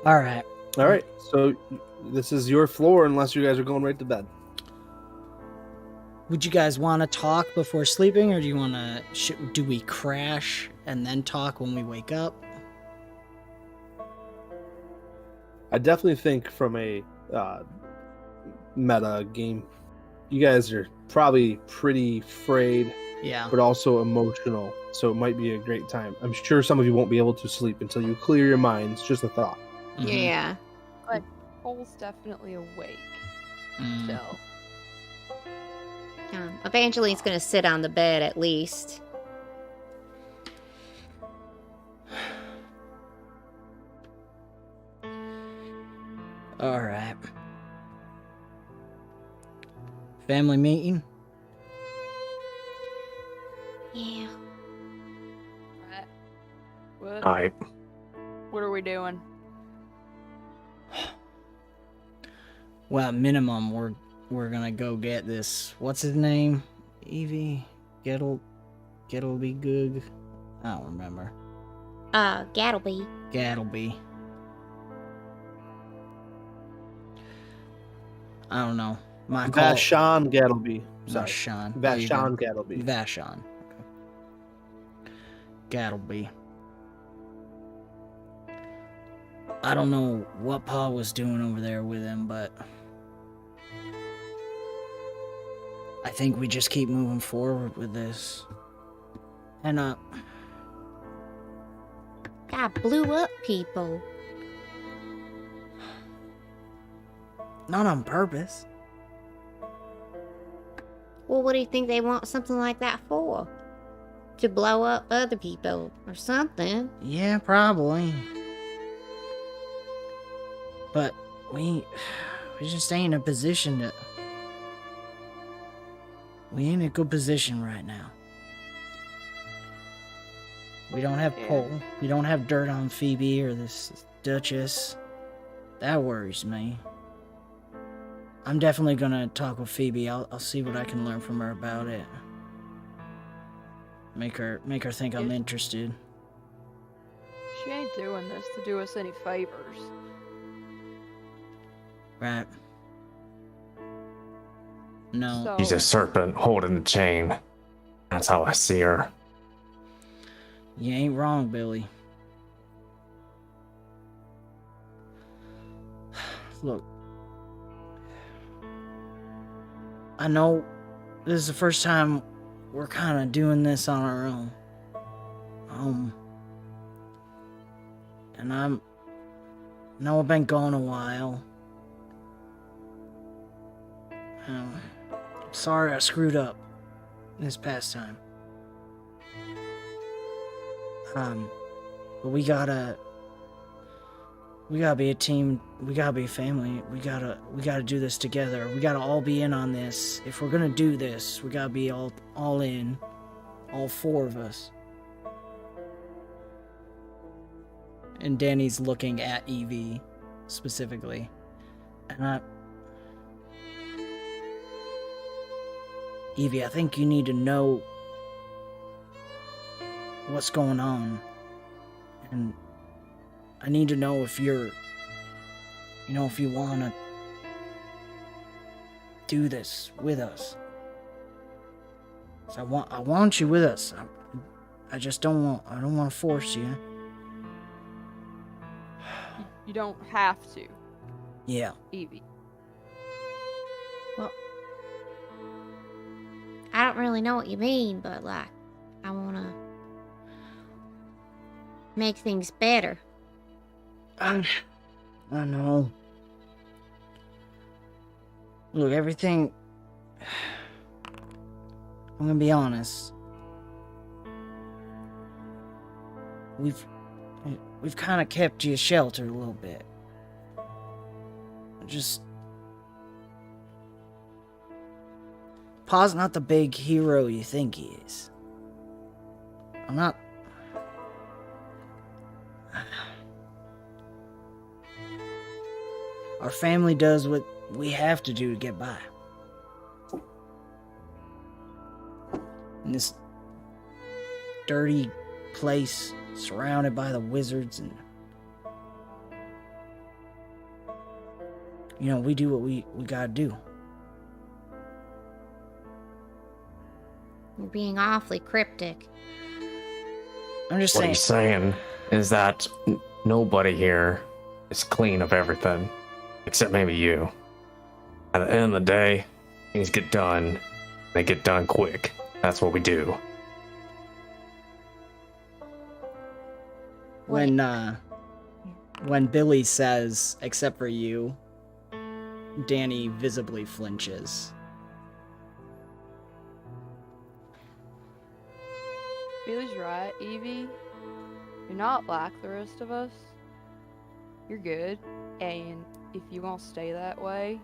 All right. All right, so this is your floor unless you guys are going right to bed. Would you guys want to talk before sleeping, or do you want to? Do we crash and then talk when we wake up? I definitely think from a meta game, you guys are probably pretty frayed, Yeah. but also emotional. So it might be a great time. I'm sure some of you won't be able to sleep until you clear your minds. Just a thought. Mhm. Yeah. Cole's definitely awake. Mm. So Evangeline's gonna sit on the bed at least. All right. Family meeting. Yeah. right. What? Alright. What are we doing? Well, at minimum, we're gonna go get this. What's his name? Evie 𝒂𝒐𝒏𝒄𝒂. I don't remember. Gattleby. I don't know. My call. 𝒂𝒐𝒏𝒂𝒔𝒕𝒆𝒓. Sorry. Vashon. 𝒂𝒑𝒐𝒏𝒂𝒔𝒕𝒆𝒓. Vashon. Gattleby. I don't know what Pa was doing over there with him, but I think we just keep moving forward with this. And I blew up people. not on purpose. Well, what do you think they want something like that for? To blow up other people or something? Yeah, probably. But we just ain't in a position to. We ain't in a good position right now. We don't have coal. We don't have dirt on Phoebe or this Duchess. That worries me. I'm definitely gonna talk with Phoebe. I'll see what I can learn from her about it. Make her think I'm interested. She ain't doing this to do us any favors. Right. No. So, She's a serpent holding the chain. That's how I see her. You ain't wrong, Billy. Look. I know this is the first time we're kind of doing this on our own. And I know I've been gone a while. Sorry I screwed up this past time. But we gotta be a team. We gotta be a family. We gotta do this together. We gotta all be in on this. If we're gonna do this, we gotta be all in. All four of us. And Danny's looking at Evie specifically. And Evie, I think you need to know what's going on. And I need to know if you're, if you want to do this with us. So I want you with us. I just don't want to force you. you don't have to, Yeah. Evie. Well, I don't really know what you mean, but like, I want to make things better. I know. Look, everything. I'm gonna be honest. We've kind of kept you sheltered a little bit. Just. Pa's not the big hero you think he is. I'm not. Our family does what we have to do to get by. In this dirty place, surrounded by the wizards, and we do what we gotta do. You're being awfully cryptic. I'm just What saying. he's saying is that nobody here is clean of everything, except maybe you. At the end of the day, things get done. They get done quick. That's what we do. When Billy says, except for you, Danny visibly flinches. Billy's right, Evie. You're not like the rest of us. You're good. And if you won't stay that way,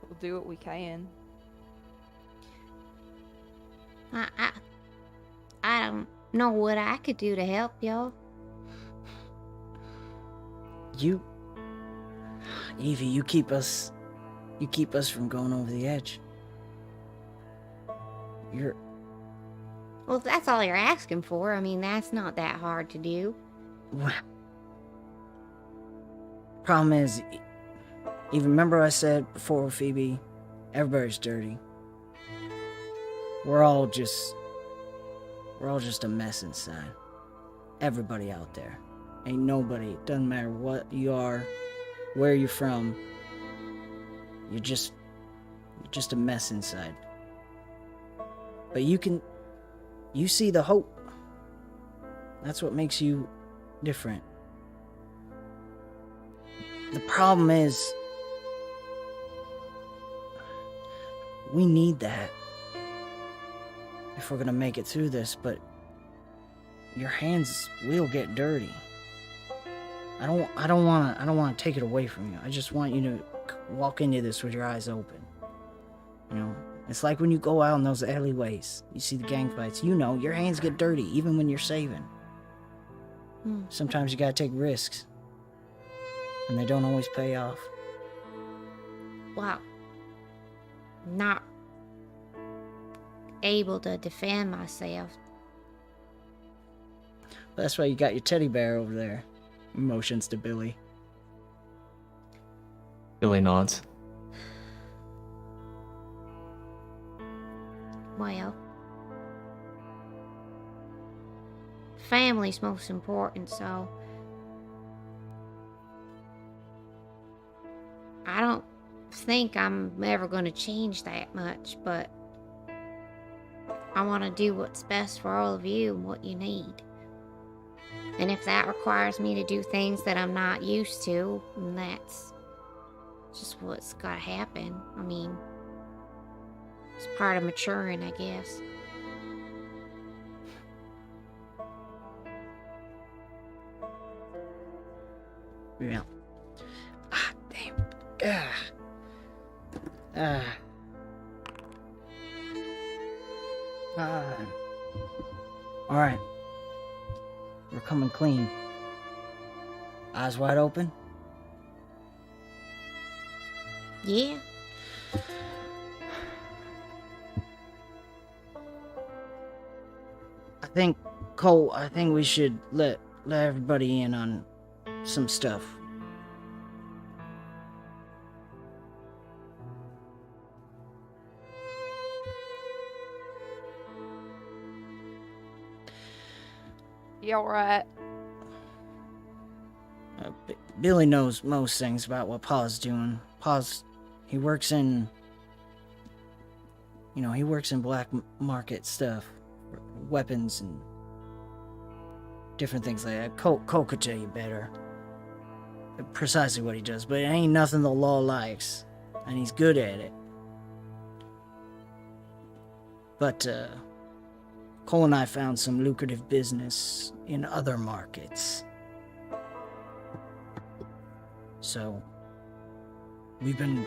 we'll do what we can. I don't know what I could do to help y'all. Evie, you keep us from going over the edge. Well, if that's all you're asking for, I mean, that's not that hard to do. Problem is, even remember I said before, Phoebe, Everybody's dirty. We're all just a mess inside. Everybody out there. Ain't nobody. Doesn't matter what you are, where you're from. You're just a mess inside. But you see the hope. That's what makes you different. The problem is, we need that if we're gonna make it through this, but your hands will get dirty. I don't want to take it away from you. I just want you to walk into this with your eyes open. You know, it's like when you go out in those alleyways, you see the gang fights, you know, your hands get dirty even when you're saving. Sometimes you gotta take risks, and they don't always pay off. Wow. Not able to defend myself. That's why you got your teddy bear over there. Motions to Billy. Billy nods. Well, family's most important, so I don't think I'm ever going to change that much, but I want to do what's best for all of you and what you need. And if that requires me to do things that I'm not used to, then that's just what's got to happen. I mean, it's part of maturing, I guess. Yeah. Ah, damn. All right. We're coming clean. Eyes wide open. Yeah. Cole, I think we should let everybody in on some stuff. You alright? Billy knows most things about what Pa's doing. He works in black market stuff, weapons and different things like that. Cole could tell you better precisely what he does, but it ain't nothing the law likes, and he's good at it. But Cole and I found some lucrative business in other markets. So, we've been,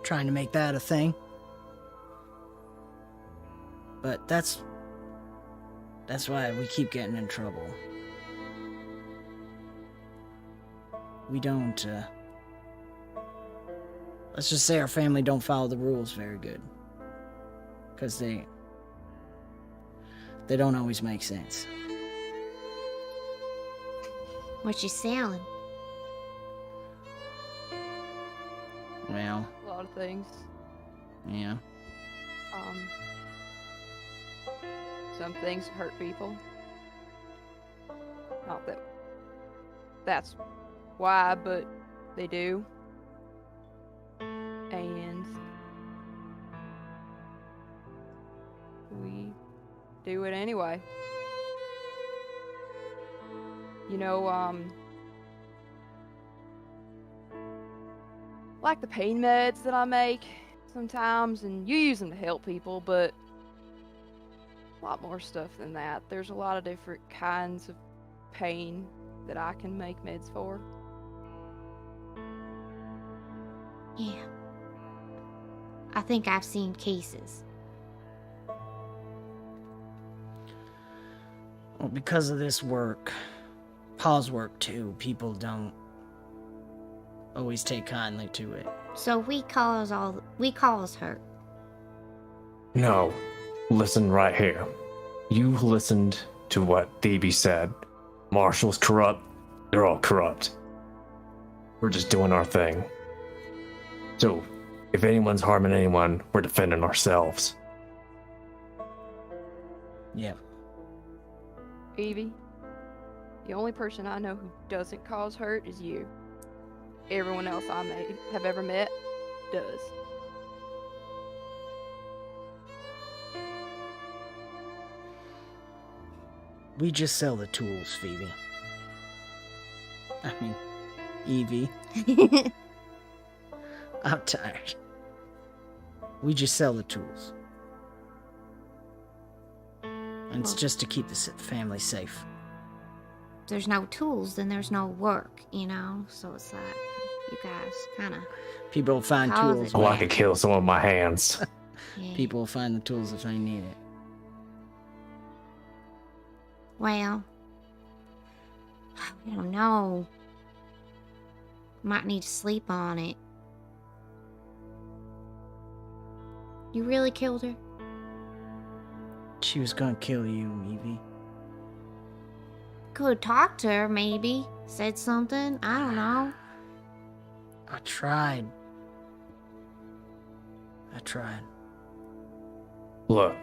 trying to make that a thing. But that's why we keep getting in trouble. We don't, let's just say our family don't follow the rules very good. Because they don't always make sense. What you selling? Well, A lot of things. yeah. Some things hurt people. Not that that's why, but they do. And we do it anyway. Like the pain meds that I make sometimes, and you use them to help people, but a lot more stuff than that. There's a lot of different kinds of pain that I can make meds for. Yeah. I think I've seen cases. Well, because of this work, Pa's work too, people don't always take kindly to it. So we cause hurt. No. Listen right here. You listened to what 𝒂𝒏 said. Marshall's corrupt. They're all corrupt. We're just doing our thing. So, if anyone's harming anyone, we're defending ourselves. Yeah. Phoebe, the only person I know who doesn't cause hurt is you. Everyone else have ever met does. We just sell the tools, Phoebe. I mean, Evie. I'm tired. We just sell the tools. And it's just to keep the family safe. If there's no tools, then there's no work, you know? So it's like, you guys kind of... People will find Cause tools. it. So I could kill someone with my hands. Yeah. People will find the tools if they need it. Well, I don't know. Might need to sleep on it. You really killed her? She was gonna kill you, Evie. Could have talked to her, maybe. Said something. I don't know. I tried. Look,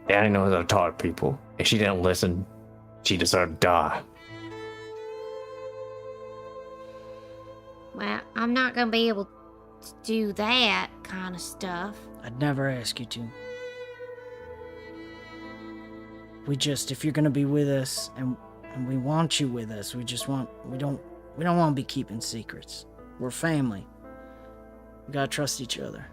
Danny knows how to talk to people. If she didn't listen, she deserved to die. Well, I'm not gonna be able to do that kind of stuff. I'd never ask you to. If you're gonna be with us, and we want you with us, we don't want to be keeping secrets. We're family. We gotta trust each other.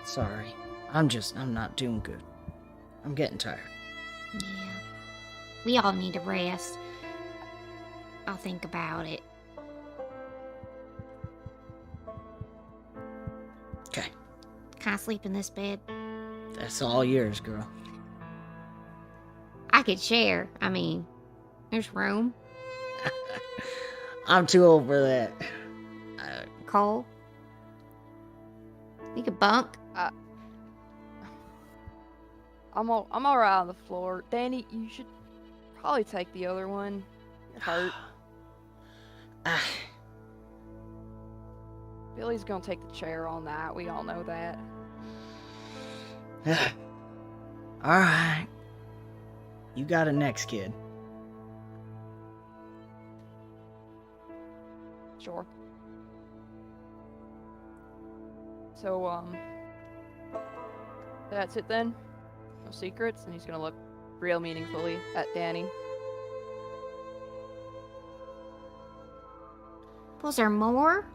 Sorry. I'm not doing good. I'm getting tired. Yeah. We all need to rest. I'll think about it. Okay. Can I sleep in this bed? That's all yours, girl. I could share. I mean, there's room. I'm too old for that. Cole? You could bunk. I'm alright on the floor. Danny, you should probably take the other one. You're hurt. Billy's gonna take the chair all night. We all know that. Alright. You got it next, kid. Sure. So, that's it then? No secrets? And he's gonna look real meaningfully at Danny. Was there more?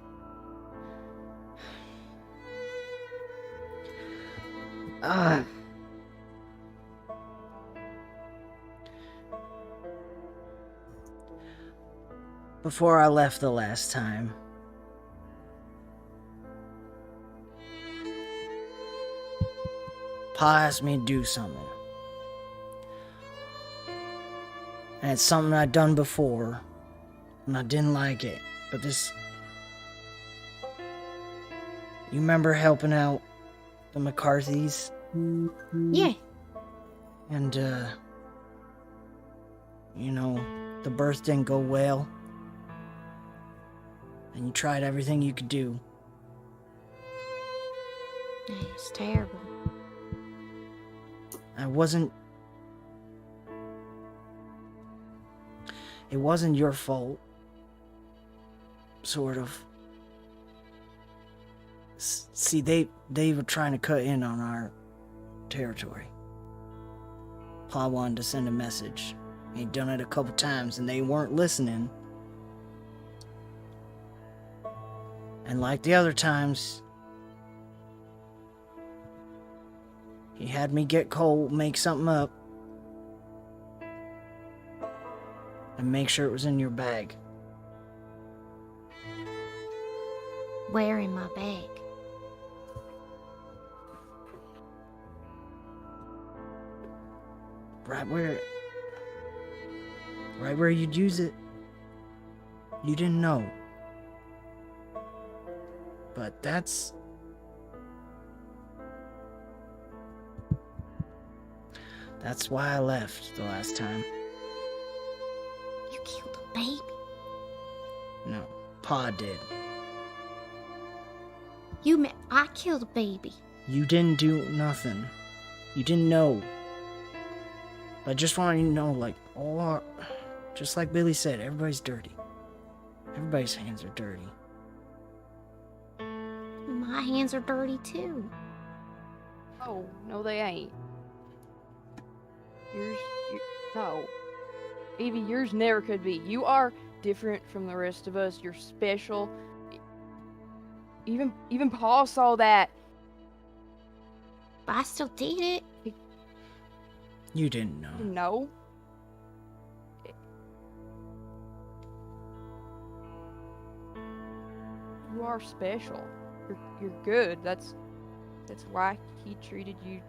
Before I left the last time, Pa asked me to do something. And it's something I'd done before, and I didn't like it. But this... You remember helping out the McCarthys? Yeah. And, you know, the birth didn't go well. And you tried everything you could do. It's terrible. It wasn't your fault. Sort of. See, they were trying to cut in on our territory. Pa wanted to send a message. He'd done it a couple times and they weren't listening. And like the other times, he had me get Cole, make something up, and make sure it was in your bag. Where in my bag? Right where you'd use it. You didn't know. But that's That's why I left the last time. You killed a baby. No, Pa did. I killed a baby. You didn't do nothing. You didn't know. I just want you to know, like, just like Billy said, everybody's dirty. Everybody's hands are dirty. My hands are dirty too. Oh, no, they ain't. No. Evie, yours never could be. You are different from the rest of us. You're special. Even Paul saw that. But I still did it. You didn't know. No. You are special. You're good. That's why he treated you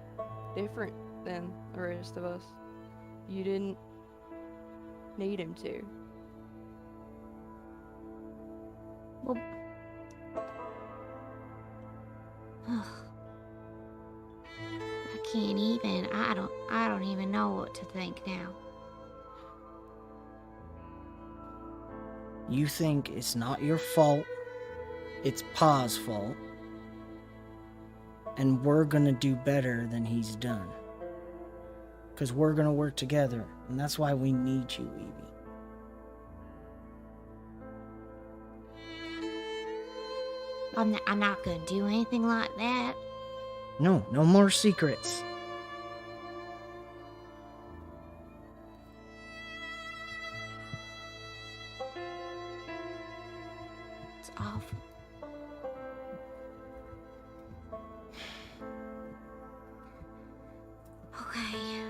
different than the rest of us. You didn't need him to. Well, I can't even. I don't even know what to think now. You think it's not your fault. It's Pa's fault. And we're gonna do better than he's done. Because we're gonna work together. And that's why we need you, Evie. I'm not gonna do anything like that. No more secrets. It's awful. Okay.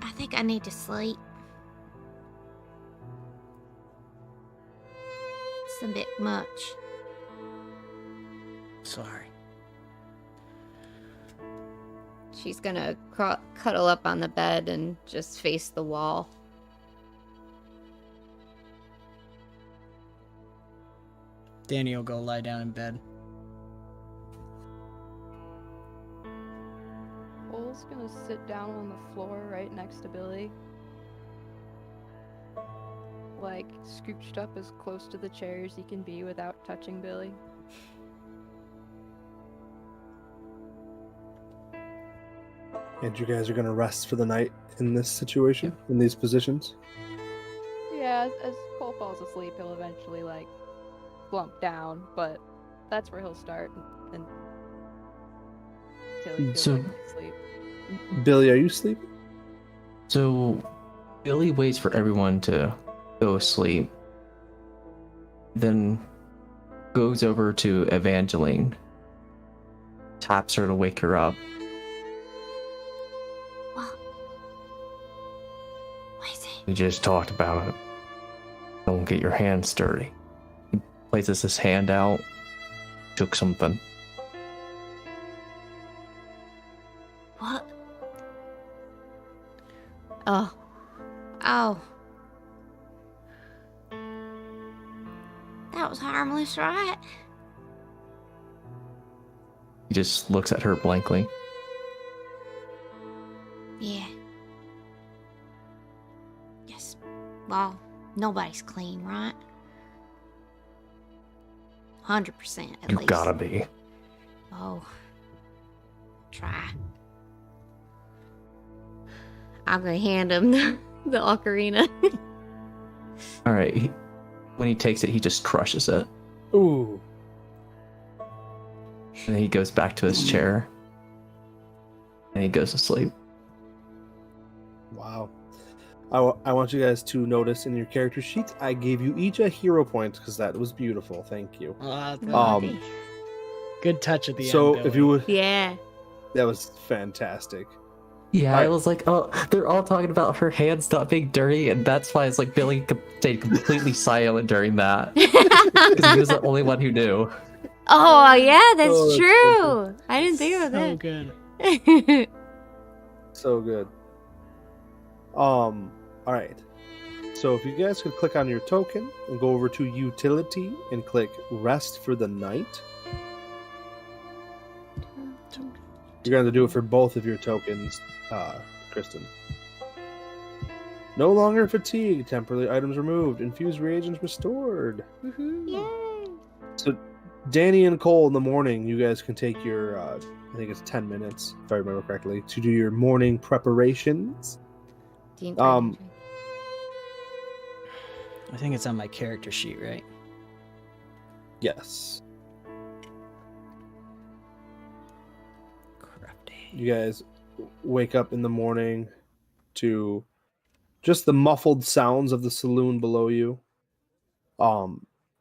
I think I need to sleep. It's a bit much. Sorry. She's gonna cuddle up on the bed and just face the wall. Danny will go lie down in bed. Cole's gonna sit down on the floor right next to Billy. Like, scooched up as close to the chair as he can be without touching Billy. And you guys are going to rest for the night in this situation, in these positions? Yeah, as Cole falls asleep, he'll eventually, like, slump down, but that's where he'll start until he feels So- like he can sleep. Billy, are you sleeping? So Billy waits for everyone to go asleep, then goes over to Evangeline, taps her to wake her up. What is it? We just talked about it. Don't get your hands dirty. Places his hand out, took something. What? Oh, Oh. That was harmless, right? He just looks at her blankly. Yeah. Yes. Well, nobody's clean, right? 100% at You least. gotta be. Oh. Try. I'm gonna hand him the ocarina. All right. When he takes it, he just crushes it, Ooh. and then he goes back to his chair, and he goes to sleep. Wow. I want you guys to notice in your character sheets, I gave you each a hero point because that was beautiful. Thank you. Good touch at the So end. if you would, Yeah. that was fantastic. Yeah, I Alright. was like, oh, they're all talking about her hands not being dirty, and that's why it's like Billy stayed completely silent during that, because he was the only one who knew. Oh yeah, that's Oh, that's true. I didn't think of So good. that. So good. All right. So if you guys could click on your token and go over to utility and click rest for the night. You're going to do it for both of your tokens Kristen. No longer fatigued. Temporary items removed. Infused reagents restored. Yay! So, Danny and Cole in the morning, you guys can take your, I think it's 10 minutes, if I remember correctly, to do your morning preparations. Team I think it's on my character sheet, right? Yes. Crafty. You guys wake up in the morning to just the muffled sounds of the saloon below you.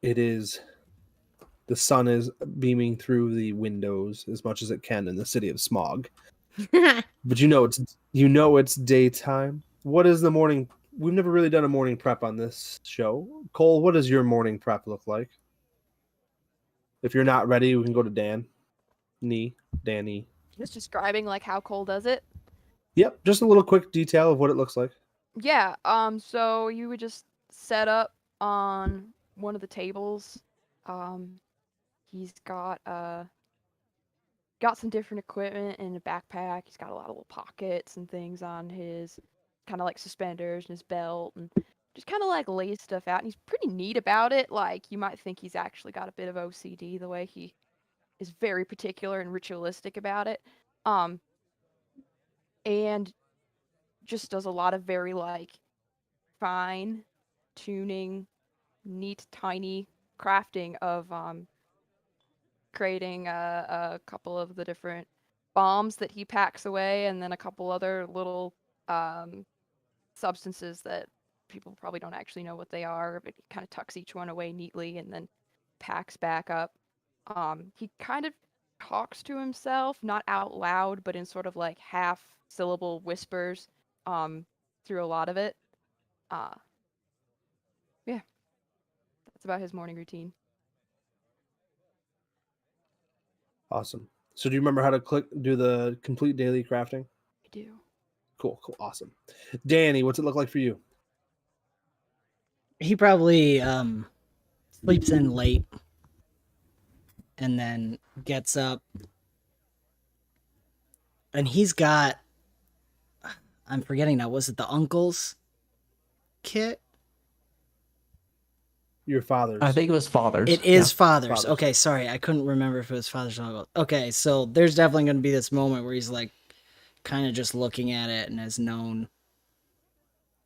It is the sun is beaming through the windows as much as it can in the city of Smog. But you know it's daytime. What is the morning? We've never really done a morning prep on this show. Cole, what does your morning prep look like? If you're not ready, we can go to Danny. Just describing like how Cole does it. Yep, just a little quick detail of what it looks like. Yeah, so you would just set up on one of the tables. He's got some different equipment in a backpack. He's got a lot of little pockets and things on his kind of like suspenders and his belt, and just kind of like lays stuff out. And he's pretty neat about it. Like, you might think he's actually got a bit of OCD the way he is very particular and ritualistic about it. And just does a lot of very like fine tuning, neat, tiny crafting of creating a couple of the different bombs that he packs away, and then a couple other little substances that people probably don't actually know what they are, but he kind of tucks each one away neatly and then packs back up. He kind of talks to himself, not out loud, but in sort of like half syllable whispers through a lot of it. Yeah, that's about his morning routine. Awesome. So do you remember how to do the complete daily crafting? I do. Cool, awesome. Danny, what's it look like for you? He probably sleeps in late and then gets up. And he's got, I'm forgetting now, was it the uncle's kit? Your father's. I think it was father's. It is Yeah. father's. Okay, sorry. I couldn't remember if it was father's or uncle. Okay, so there's definitely going to be this moment where he's like kind of just looking at it and has known,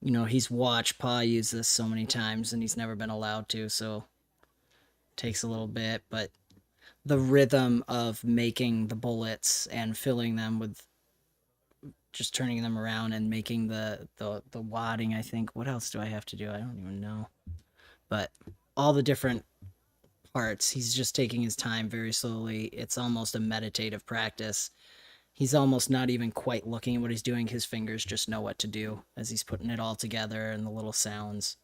you know, he's watched Pa use this so many times and he's never been allowed to, so it takes a little bit, but the rhythm of making the bullets and filling them with just turning them around and making the wadding, I think. What else do I have to do? I don't even know. But all the different parts, he's just taking his time very slowly. It's almost a meditative practice. He's almost not even quite looking at what he's doing. His fingers just know what to do as he's putting it all together and the little sounds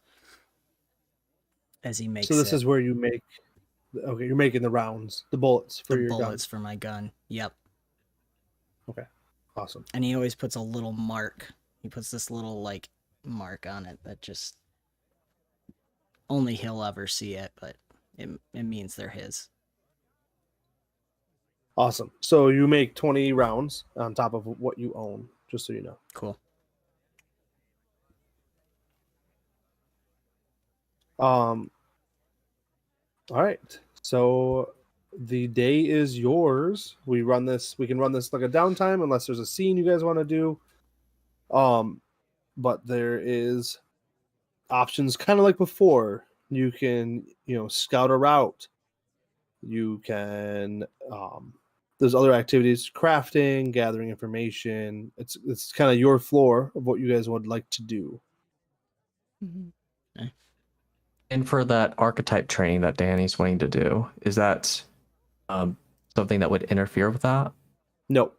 as he makes it. So this is where you make, okay, you're making the rounds, the bullets for your bullets gun. for my gun. Yep. Okay, awesome. And he always puts a little mark. He puts this little like mark on it that just only he'll ever see it, but it means they're his. Awesome. So you make 20 rounds on top of what you own, just so you know. Cool. All right. So the day is yours. We can run this like a downtime unless there's a scene you guys want to do. But there is options kind of like before. You can, scout a route. You can there's other activities, crafting, gathering information. It's kind of your floor of what you guys would like to do. Mm-hmm. Okay. And for that archetype training that Danny's wanting to do, is that something that would interfere with that? No.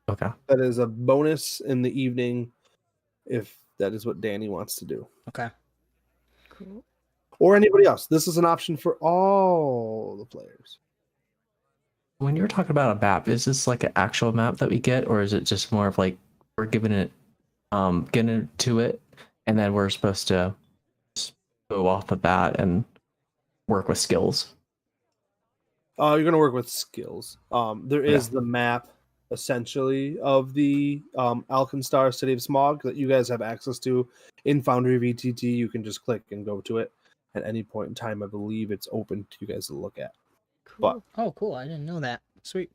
Okay. That is a bonus in the evening if that is what Danny wants to do. Okay. Cool. Or anybody else. This is an option for all the players. When you're talking about a map, is this like an actual map that we get, or is it just more of like we're getting to it, and then we're supposed to just go off the bat and work with skills? You're going to work with skills. There is the map essentially of the Alkenstar City of Smog that you guys have access to in Foundry VTT. You can just click and go to it at any point in time. I believe it's open to you guys to look at. But Oh, cool. I didn't know that. Sweet.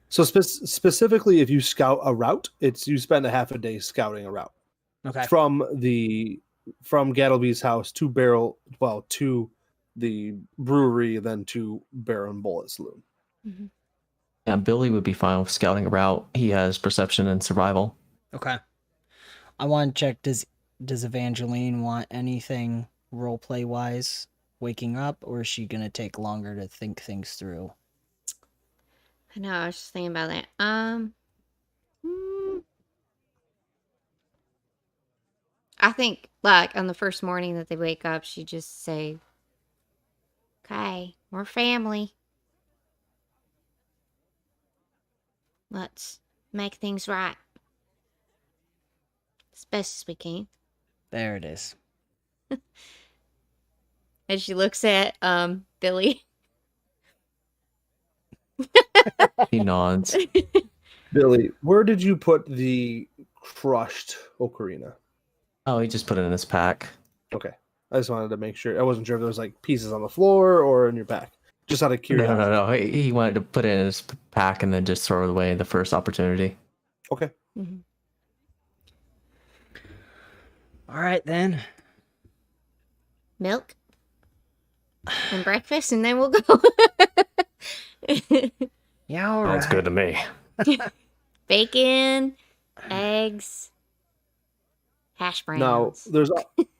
so specifically, if you scout a route, you spend a half a day scouting a route Okay. from 𝒂𝒏𝒂𝒔𝒕𝒆𝒓 house to to the brewery, then to Barrel and Bullet Saloon. Yeah, Billy would be fine with scouting a route. He has perception and survival. Okay. I want to check, does Evangeline want anything roleplay wise waking up, or is she going to take longer to think things through? I know, I was just thinking about that. I think, like, on the first morning that they wake up, she just say, "Okay, we're family. Let's make things right. As best as we can." There it is. And she looks at, Billy. He nods. Billy, where did you put the crushed ocarina? Oh, he just put it in his pack. Okay. I just wanted to make sure. I wasn't sure if there was like pieces on the floor or in your pack. Just out of curiosity. No. He wanted to put it in his pack and then just throw it away the first opportunity. Okay. All right, then. Milk and breakfast, and then we'll go. Yeah, all right. Sounds good to me. Bacon, eggs, hash browns. Now,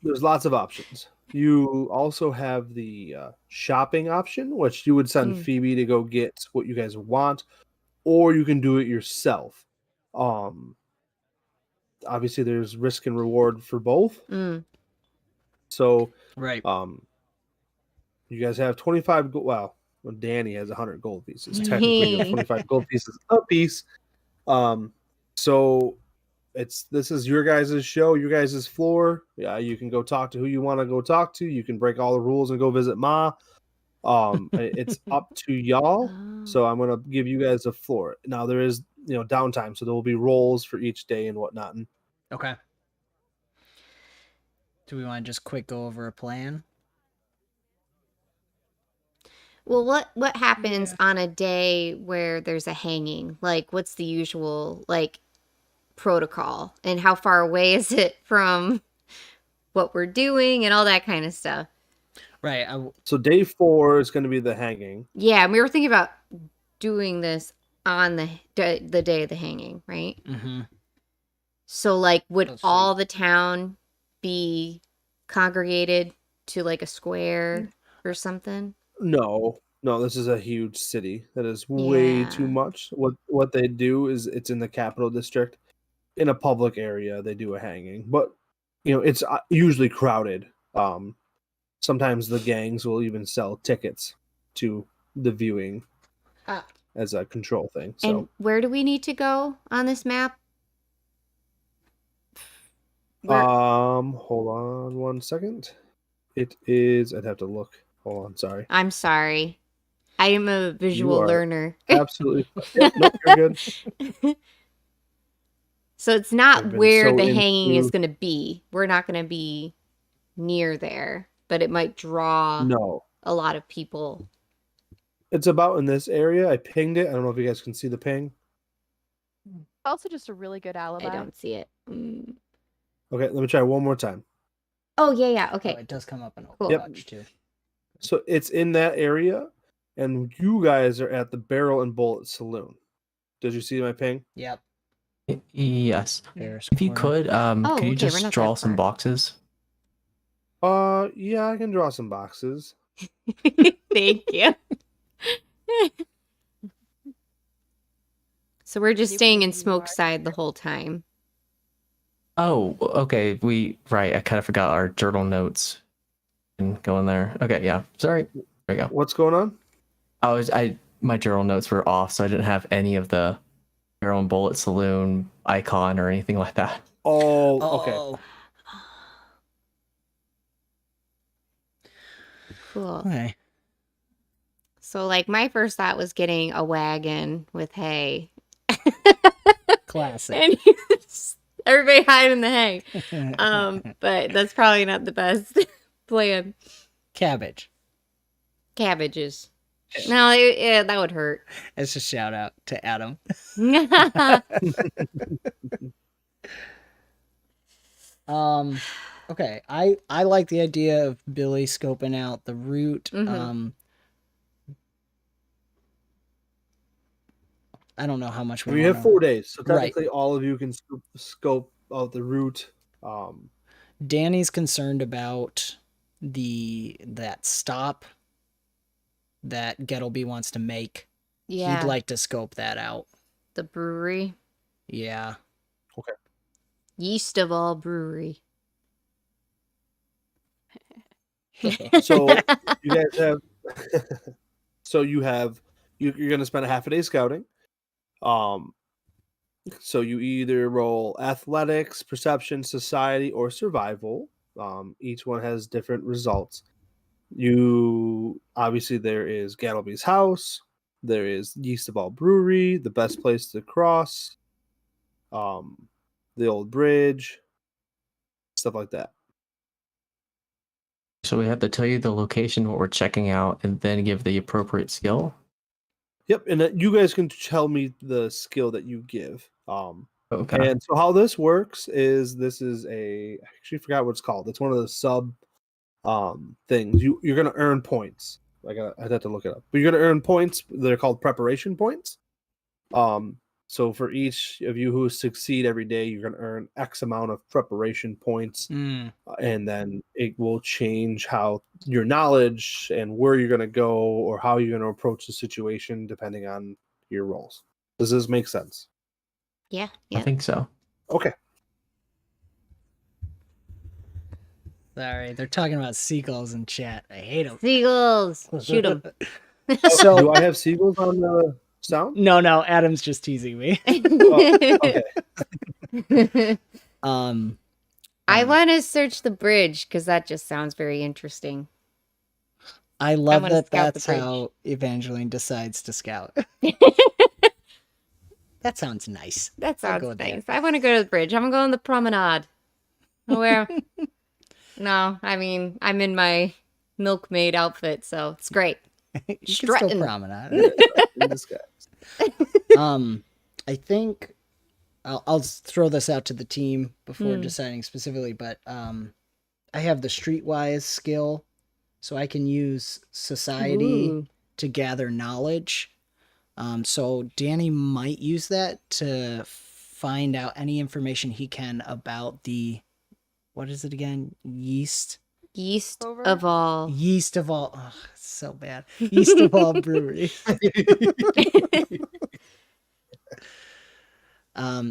there's lots of options. You also have the shopping option, which you would send Phoebe to go get what you guys want, or you can do it yourself. Obviously, there's risk and reward for both. So, Right. you guys have 25 gold. Well, Danny has 100 gold pieces. Technically, you have 25 gold pieces a piece. So this is your guys' show, your guys' floor. Yeah, you can go talk to who you want to go talk to. You can break all the rules and go visit Ma. It's up to y'all. So I'm gonna give you guys a floor. Now there is downtime, so there will be rolls for each day and whatnot. Okay. Do we want to just quick go over a plan? Well, what happens on a day where there's a hanging? Like, what's the usual, like, protocol? And how far away is it from what we're doing and all that kind of stuff? Right. So day 4 is going to be the hanging. Yeah, and we were thinking about doing this on the day of the hanging, right? Mm-hmm. So, like, would all the town be congregated to, like, a square or something? No, this is a huge city. That is way too much. What they do is it's in the capital district, in a public area. They do a hanging, but it's usually crowded. Sometimes the gangs will even sell tickets to the viewing as a control thing. So, and where do we need to go on this map? Hold on one second. It is. I'd have to look. Hold on. Sorry. I'm sorry. I am a visual learner. Absolutely. Yep, nope, you're good. So it's not where the hanging is going to be. We're not going to be near there, but it might draw a lot of people. It's about in this area. I pinged it. I don't know if you guys can see the ping. Also, just a really good alibi. I don't see it. Okay, let me try one more time. Oh, yeah. Okay. Oh, it does come up in Overwatch too. So it's in that area, and you guys are at the Barrel and Bullet Saloon. Did you see my ping? Yep. Yes. If you could, could you just draw some boxes? Yeah, I can draw some boxes. Thank you. So we're just staying in Smokeside the whole time. Oh, okay. I kind of forgot our journal notes and go in there. Okay, yeah. Sorry. There we go. What's going on? My journal notes were off, so I didn't have any of the Barrel and Bullet Saloon icon or anything like that. Oh, okay. Cool. Okay. So, like, my first thought was getting a wagon with hay. Classic. And everybody hide in the hay. But that's probably not the best plan. Cabbage. Cabbages. No, yeah, that would hurt. It's a shout out to Adam. Okay, I like the idea of Billy scoping out the route. Mhm. I don't know how much We have 4 days, so Right. technically all of you can scope out the route. Danny's concerned about that stop that 𝒂𝒐𝒏𝒄𝒂 wants to make. Yeah. He'd like to scope that out. The brewery. Yeah. Okay. 𝒔𝒑𝒏𝒔𝒐𝒏𝒔𝒕𝒚. So you guys have you're gonna spend a half a day scouting. So you either roll athletics, perception, society, or survival. Each one has different results. Obviously there is 𝒂𝒏𝒂𝒔𝒕𝒆𝒓's house, there is 𝒔𝒑𝒏𝒄𝒂 brewery, the best place to cross, the old bridge, stuff like that. So we have to tell you the location, what we're checking out, and then give the appropriate skill. Yep, and you guys can tell me the skill that you give. Okay. And so how this works is I actually forgot what it's called. It's one of the sub things. You're gonna earn points. I'd have to look it up. But you're gonna earn points. They're called preparation points. So for each of you who succeed every day, you're gonna earn X amount of preparation points. And then it will change how your knowledge and where you're going to go or how you're going to approach the situation depending on your roles. Does this make sense? Yeah. I think so. Okay. Sorry, they're talking about seagulls in chat. I hate them. Seagulls. Shoot them. So do I have seagulls on the sound? No, Adam's just teasing me. Okay. I want to search the bridge because that just sounds very interesting. I love wanna that scout the that's bridge. how Evangeline decides to scout. That sounds nice. That I'll sounds go with that. nice. I want to go to the bridge. I'm going to go on the promenade. Where? No, I mean, I'm in my milkmaid outfit, so it's great. You can Strutting. still promenade. In disguise. I think I'll throw this out to the team before Hmm. deciding specifically, but I have the streetwise skill, so I can use society Ooh. to gather knowledge. So Danny might use that to find out any information he can about what is it again? Yeast Over? of all. 𝒔𝒑𝒏𝒄𝒂. Oh, it's so bad. 𝒔𝒑𝒏𝒄𝒂 brewery.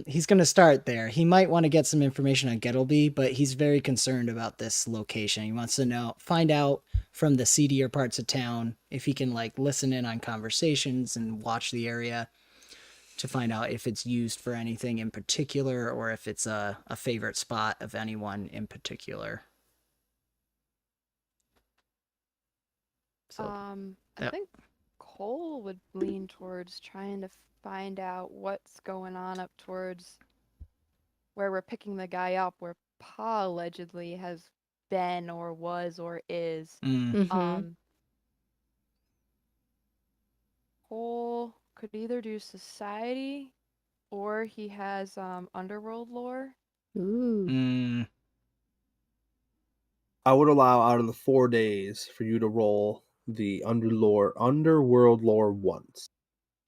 He's going to start there. He might want to get some information on 𝒂𝒏𝒄𝒂, but he's very concerned about this location. He wants to find out from the seedier parts of town if he can listen in on conversations and watch the area to find out if it's used for anything in particular or if it's a favorite spot of anyone in particular. So, I yep. think Cole would lean towards trying to find out what's going on up towards where we're picking the guy up, where Pa allegedly has been or was or is. Mhm. Cole could either do society or he has underworld lore. Ooh. I would allow out of the 4 days for you to roll the underworld lore once.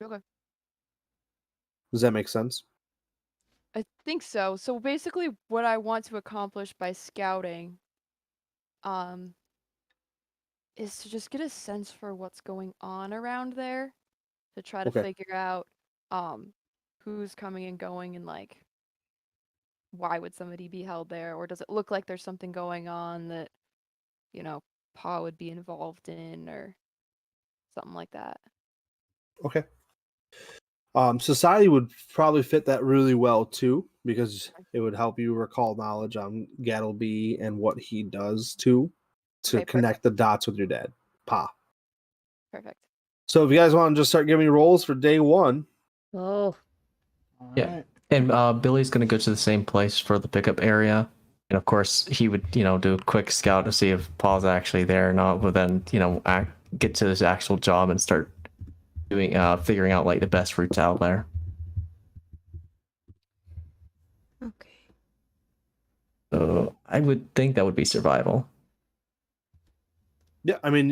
Okay. Does that make sense? I think so. So basically what I want to accomplish by scouting is to just get a sense for what's going on around there, to try to Okay. figure out who's coming and going and why would somebody be held there, or does it look like there's something going on that Pa would be involved in or something like that. Okay. Society would probably fit that really well too, because it would help you recall knowledge on 𝒂𝒏𝒄𝒂 and what he does too, to Okay, connect the dots with your dad, Pa. Perfect. So if you guys want to just start giving me rolls for day one. Oh, Yeah. And Billy's gonna go to the same place for the pickup area. And of course, he would, do a quick scout to see if Paul's actually there or not. But then, get to his actual job and start doing, figuring out like the best routes out there. okay. So I would think that would be survival. Yeah, I mean,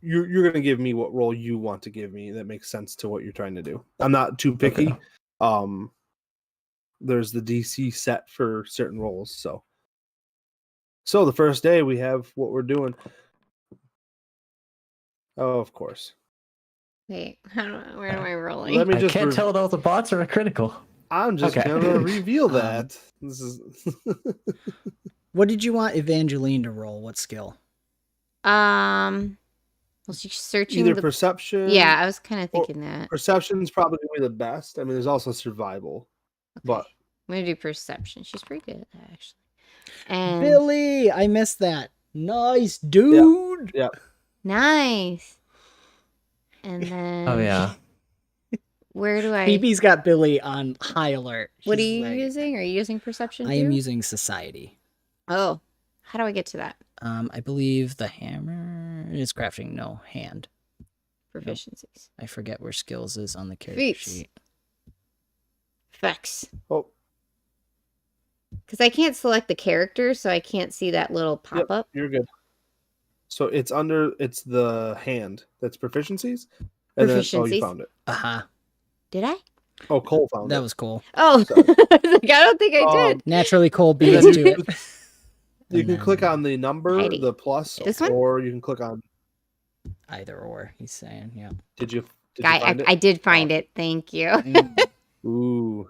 you're gonna give me what role you want to give me that makes sense to what you're trying to do. I'm not too picky. Okay. There's the DC set for certain roles, so the first day we have what we're doing. Oh, of course. Wait, where am I rolling? Let me I just can't tell though if the bots are critical. I'm just Okay. gonna reveal that. This is What did you want Evangeline to roll? What skill? Was she searching either the... perception. Yeah, I was kind of thinking that. Perception's probably gonna be the best. I mean, there's also survival, but I'm gonna do perception. She's pretty good at that, actually. And Billy, I missed that. Nice, dude. yeah. nice. And then Oh yeah. where do I? Phoebe's got Billy on high alert. What are She's you like, using? Are you using perception? I am too? using society. Oh, how do I get to that? I believe the hammer is crafting. No, hand. Proficiencies. I forget where skills is on the character Feats. sheet. Effects. Oh, Because I can't select the character, so I can't see that little pop yep, up. you're good. So it's the hand that's proficiencies. And then, oh, you Proficiencies. found it. Uh-huh. Did I? Oh, Cole found That it. was cool. Oh, Sorry. I was like, I don't think I did. Naturally, Cole beat And us then to you, it. you And can then click on the number, Heidi. the plus, This one? or you can click on. Either or, he's saying, yeah. Did you Guy, find it? I did find it. Thank you. Ooh,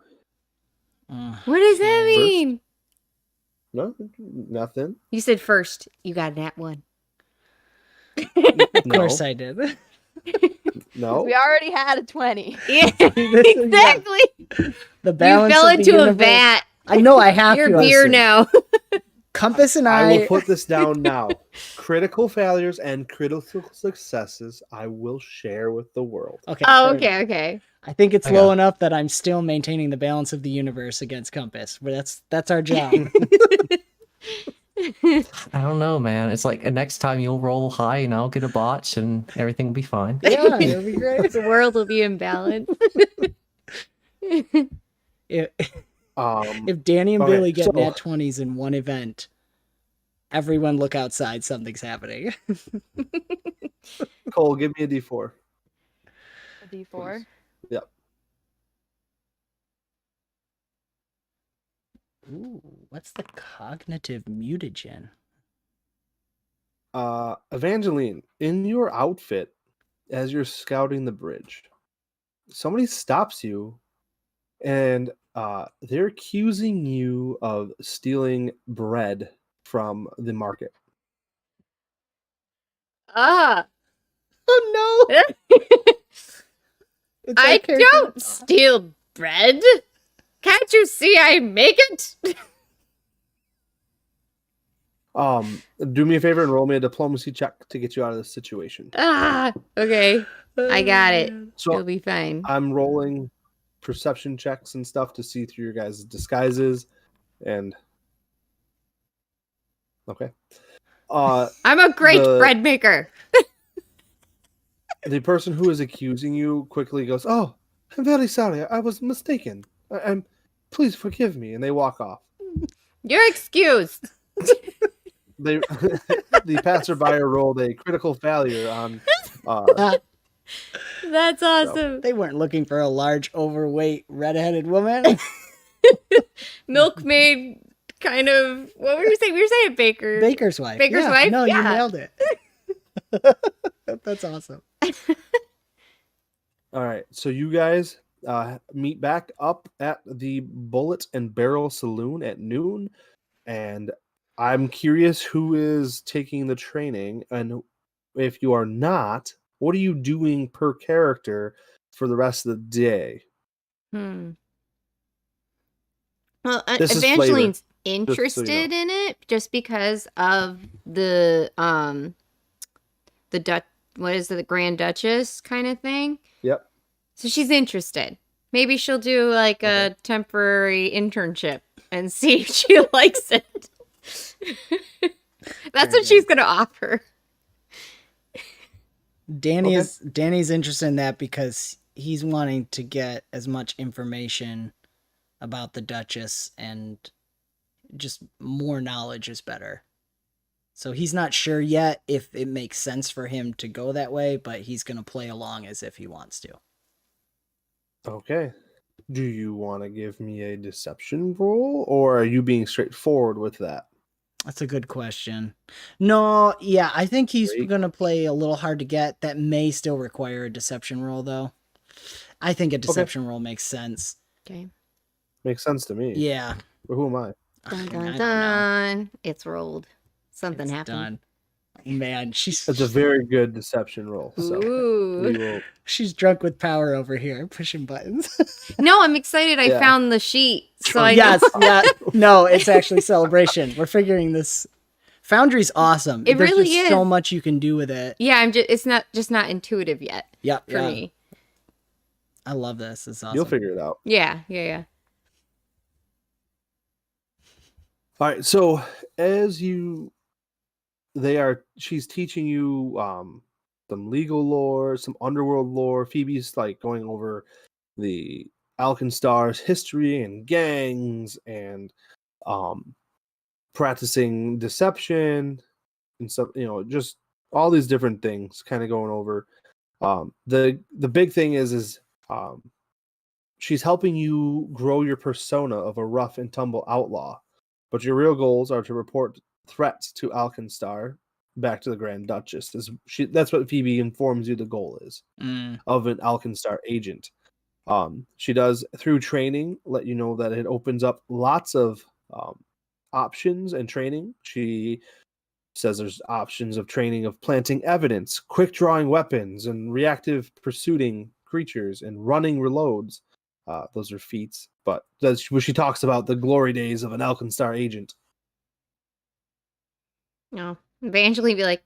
What does that First? mean? no, nothing. You said first. You got that one. Of course I did. No. We already had a 20. Yeah, This is- exactly. The You balance fell of the into a universe- vat. I know I have You're to. beer listen. now. Compass and I I. will put this down now. Critical failures and critical successes I will share with the world. Okay. Oh, fair enough. okay, okay. I think it's Okay. low enough that I'm still maintaining the balance of the universe against Compass. But that's our job. I don't know, man. It's like next time you'll roll high and I'll get a botch and everything will be fine. Yeah, it'll be great. The world will be in balance. If Danny and Okay, Billy get so- nat 20s in one event, everyone look outside. Something's happening. Cole, give me a D4. A D4. Yep. Ooh, what's the cognitive mutagen? Evangeline, in your outfit, as you're scouting the bridge, somebody stops you, and they're accusing you of stealing bread from the market. Ah, Oh no! It's I our character. don't steal bread. Can't you see I make it? Do me a favor and roll me a diplomacy check to get you out of this situation. Ah, okay. I got it. So It'll be fine. I'm rolling perception checks and stuff to see through your guys' disguises, and okay. I'm a great the- bread maker. The person who is accusing you quickly goes, "Oh, I'm very sorry. I was mistaken. I'm please forgive me," and they walk off. You're excused. They the passerby rolled a critical failure on That's awesome. They weren't looking for a large, overweight, red-headed woman. Milkmaid kind of, what were you saying? We were saying baker. Baker's wife. Baker's Yeah, wife? No, you Yeah. nailed it. That's awesome. All right, so you guys meet back up at the Bullet and Barrel Saloon at noon, and I'm curious who is taking the training, and if you are not, what are you doing per character for the rest of the day? Well, This is Evangeline's so you know. interested in it just because of the what is it, the Grand Duchess kind of thing. Yep. So she's interested. Maybe she'll do like a temporary internship and see if she likes it. That's what she's gonna offer. Danny's interested in that because he's wanting to get as much information about the Duchess, and just more knowledge is better. So he's not sure yet if it makes sense for him to go that way, but he's going to play along as if he wants to. Okay. Do you want to give me a deception roll, or are you being straightforward with that? That's a good question. No, yeah, I think he's Great. going to play a little hard to get. That may still require a deception roll, though. I think a deception roll makes sense. Okay. Makes sense to me. Yeah. But who am I? Dun I dun don't know. dun. It's rolled. Something It's happened. done. Man, It's a very good deception roll. So Ooh. we will. she's drunk with power over here, pushing buttons. No, I'm excited. I Yeah. found the sheet. So I Yes, know. yeah. No, it's actually Celebration. We're figuring this. Foundry's awesome. It There's really just so is. much you can do with it. Yeah, it's not intuitive yet Yep, for yeah. me. I love this. It's awesome. You'll figure it out. Yeah. All right. So as she's teaching you some legal lore, some underworld lore. Phoebe's like going over the Alkenstar's history and gangs, and practicing deception and stuff, just all these different things kind of going over. The big thing is she's helping you grow your persona of a rough and tumble outlaw, but your real goals are to report threats to Alkenstar back to the Grand Duchess. That's what Phoebe informs you the goal is of an Alkenstar agent. She does, through training, let you know that it opens up lots of options and training. She says there's options of training of planting evidence, quick drawing weapons, and reactive pursuing creatures, and running reloads. Those are feats, but that's where she talks about the glory days of an Alkenstar agent. No. Evangeline be like,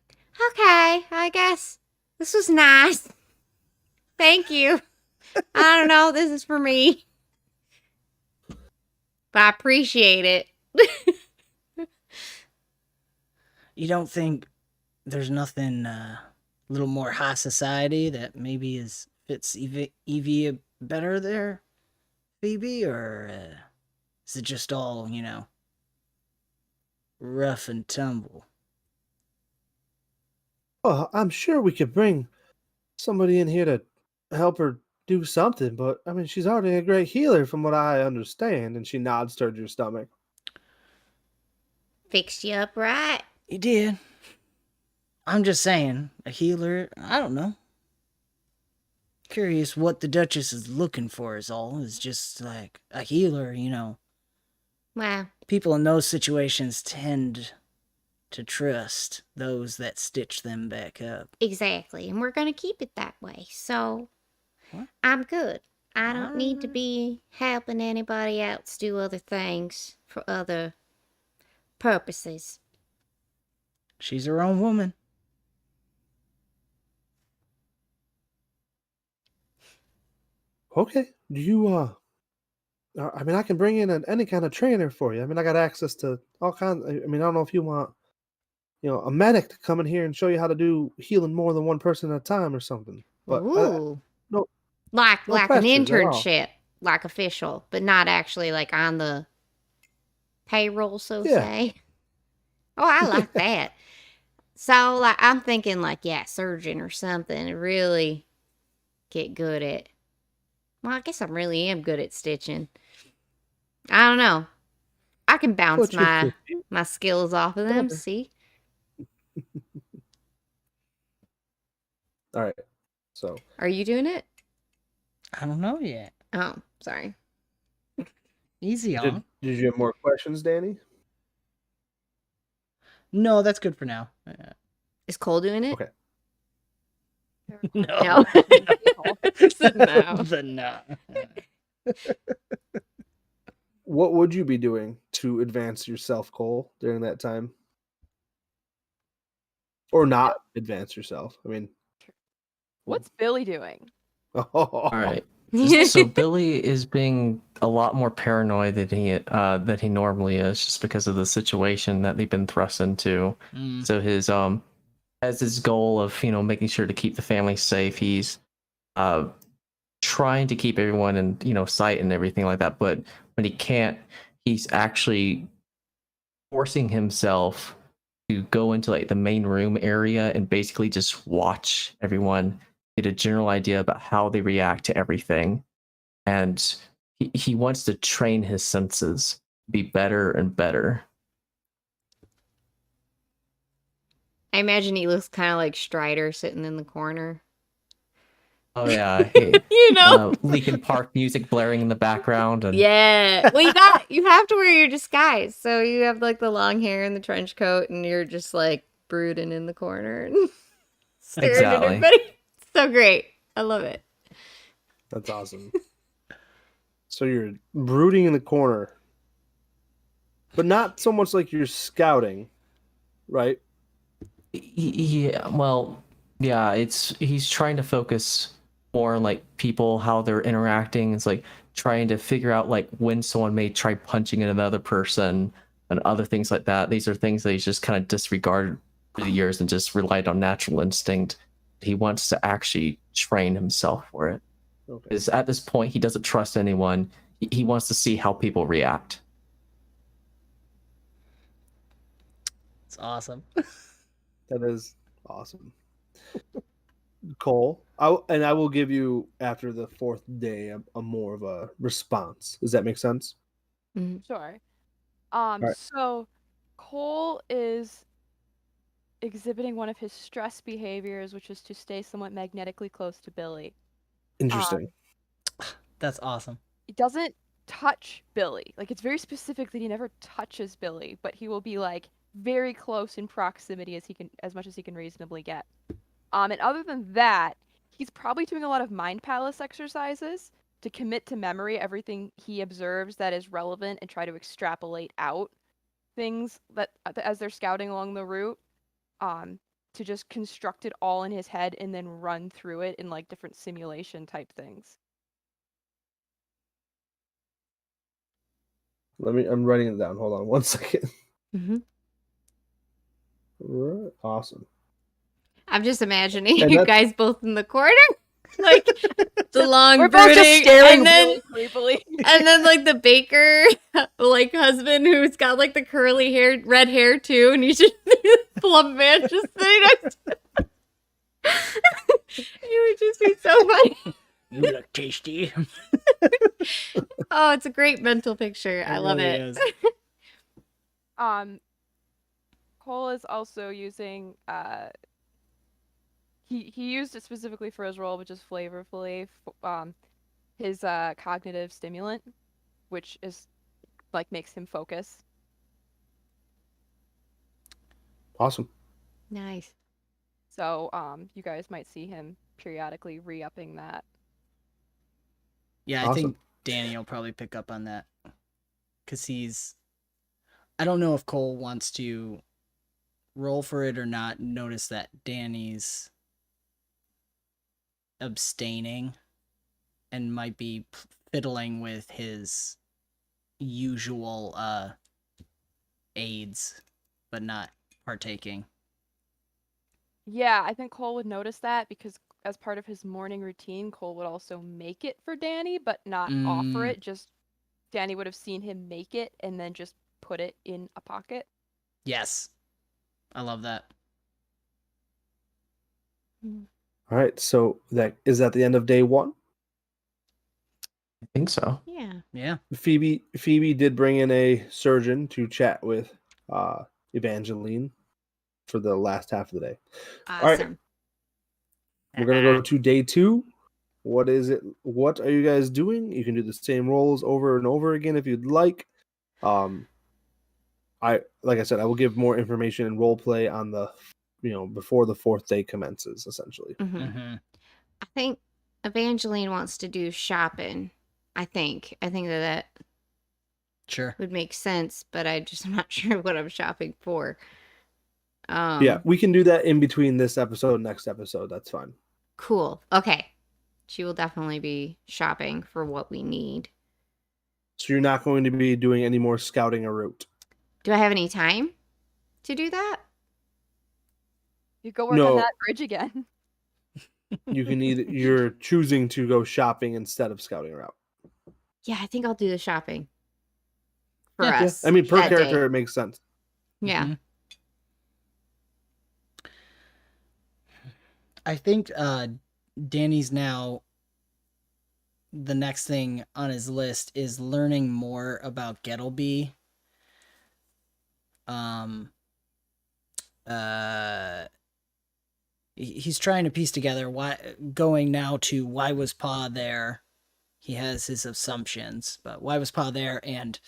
okay, I guess this was nice. Thank you. I don't know, this is for me. But I appreciate it. You don't think there's nothing a little more high society that maybe fits Evie better there, Phoebe? Or is it just all, rough and tumble? Oh, I'm sure we could bring somebody in here to help her do something, but I mean, she's already a great healer from what I understand. And she nods towards your stomach. Fixed you up right. He did. I'm just saying, a healer, I don't know. Curious what the Duchess is looking for is all. Is just like a healer, Well, People in those situations tend to trust those that stitch them back up. exactly. And we're going to keep it that way. So, What? I'm good. I don't need to be helping anybody else do other things for other purposes. She's her own woman. Okay. Do you I mean, I can bring in any kind of trainer for you. I mean, I got access to all kinds. I mean, I don't know if you want, a medic to come in here and show you how to do healing more than one person at a time or something. But Ooh. no Like an questions at all. internship, like official, but not actually like on the payroll, so to Yeah. say. Oh, I like that. So, like, I'm thinking, like, yeah, surgeon or something, and really get good at. Well, I guess I really am good at stitching. I don't know. I can bounce Put your my skills off of them. Okay. See, All right. So Are you doing it? I don't know yet. Oh, sorry. Easy on. did you have more questions, Danny? No, that's good for now. Is Cole doing it? Okay. No. No. No. But no. What would you be doing to advance yourself, Cole, during that time? Or not advance yourself? I mean, What's Billy doing? All right. Yeah. So Billy is being a lot more paranoid than he normally is, just because of the situation that they've been thrust into. Mm. So his has his goal of making sure to keep the family safe. He's trying to keep everyone in sight and everything like that. But when he can't, he's actually forcing himself to go into like the main room area and basically just watch everyone, get a general idea about how they react to everything. And he wants to train his senses to be better and better. I imagine he looks kind of like Strider sitting in the corner. Oh yeah, hey, You know? Linkin Park music blaring in the background. And Yeah. Well, you have to wear your disguise. So you have like the long hair and the trench coat, and you're just like brooding in the corner and staring at Exactly. everybody. It's so great. I love it. That's awesome. So you're brooding in the corner, but not so much like you're scouting, right? Yeah, well, yeah, he's trying to focus more on like people, how they're interacting. It's like trying to figure out like when someone may try punching another person and other things like that. These are things that he's just kind of disregarded for the years and just relied on natural instinct. He wants to actually train himself for it. Okay. Because at this point, he doesn't trust anyone. He wants to see how people react. It's awesome. That is awesome. Cole, I will give you after the 4th day a more of a response. Does that make sense? Sure. right. So Cole is exhibiting one of his stress behaviors, which is to stay somewhat magnetically close to Billy. Interesting. That's awesome. He doesn't touch Billy. Like, it's very specific that he never touches Billy, but he will be like very close in proximity as much as he can reasonably get. And other than that, he's probably doing a lot of mind palace exercises to commit to memory everything he observes that is relevant and try to extrapolate out things that as they're scouting along the route, to just construct it all in his head and then run through it in like different simulation type things. I'm writing it down. Hold on 1 second. Mm-hmm. Right. Awesome. I'm just imagining And you that's- guys both in the corner, like the long We're both just brooding, staring and then really creepily. and then like the baker, like husband who's got like the curly hair, red hair too, and he's just plump man just sitting next to him. It would just be so funny. You look tasty. Oh, it's a great mental picture. I love really it. is. Cole is also using he used it specifically for his role, which is flavorfully his cognitive stimulant, which is like makes him focus. Awesome. Nice. So you guys might see him periodically re-upping that. Yeah, I Awesome. think Danny will probably pick up on that. Because I don't know if Cole wants to roll for it or not. Notice that Danny's abstaining and might be fiddling with his usual aids, but not partaking. Yeah, I think Cole would notice that because as part of his morning routine, Cole would also make it for Danny, but not offer it. Just Danny would have seen him make it and then just put it in a pocket. Yes. I love that. All right. So that is at the end of day 1. I think so. Yeah. Yeah. Phoebe did bring in a surgeon to chat with Evangeline for the last half of the day. Awesome. All right. We're gonna go to day 2. What is it? What are you guys doing? You can do the same roles over and over again if you'd like. Like I said, I will give more information and role play on the before the 4th day commences, essentially. Mm-hmm. I think Evangeline wants to do shopping. I think that Sure. would make sense, but I'm not sure what I'm shopping for. Yeah, we can do that in between this episode and next episode. That's fine. Cool. Okay. She will definitely be shopping for what we need. So you're not going to be doing any more scouting a route. Do I have any time to do that? You go work on No. that bridge again. You can you're choosing to go shopping instead of scouting a route. Yeah, I think I'll do the shopping for Yeah. us. I mean, per that character, day. it makes sense. Yeah. Mhm. I think Danny's now, the next thing on his list is learning more about 𝒂𝒐𝒏𝒔𝒐𝒓. He's trying to piece together why, going now to why was Pa there. He has his assumptions, but why was Pa there, and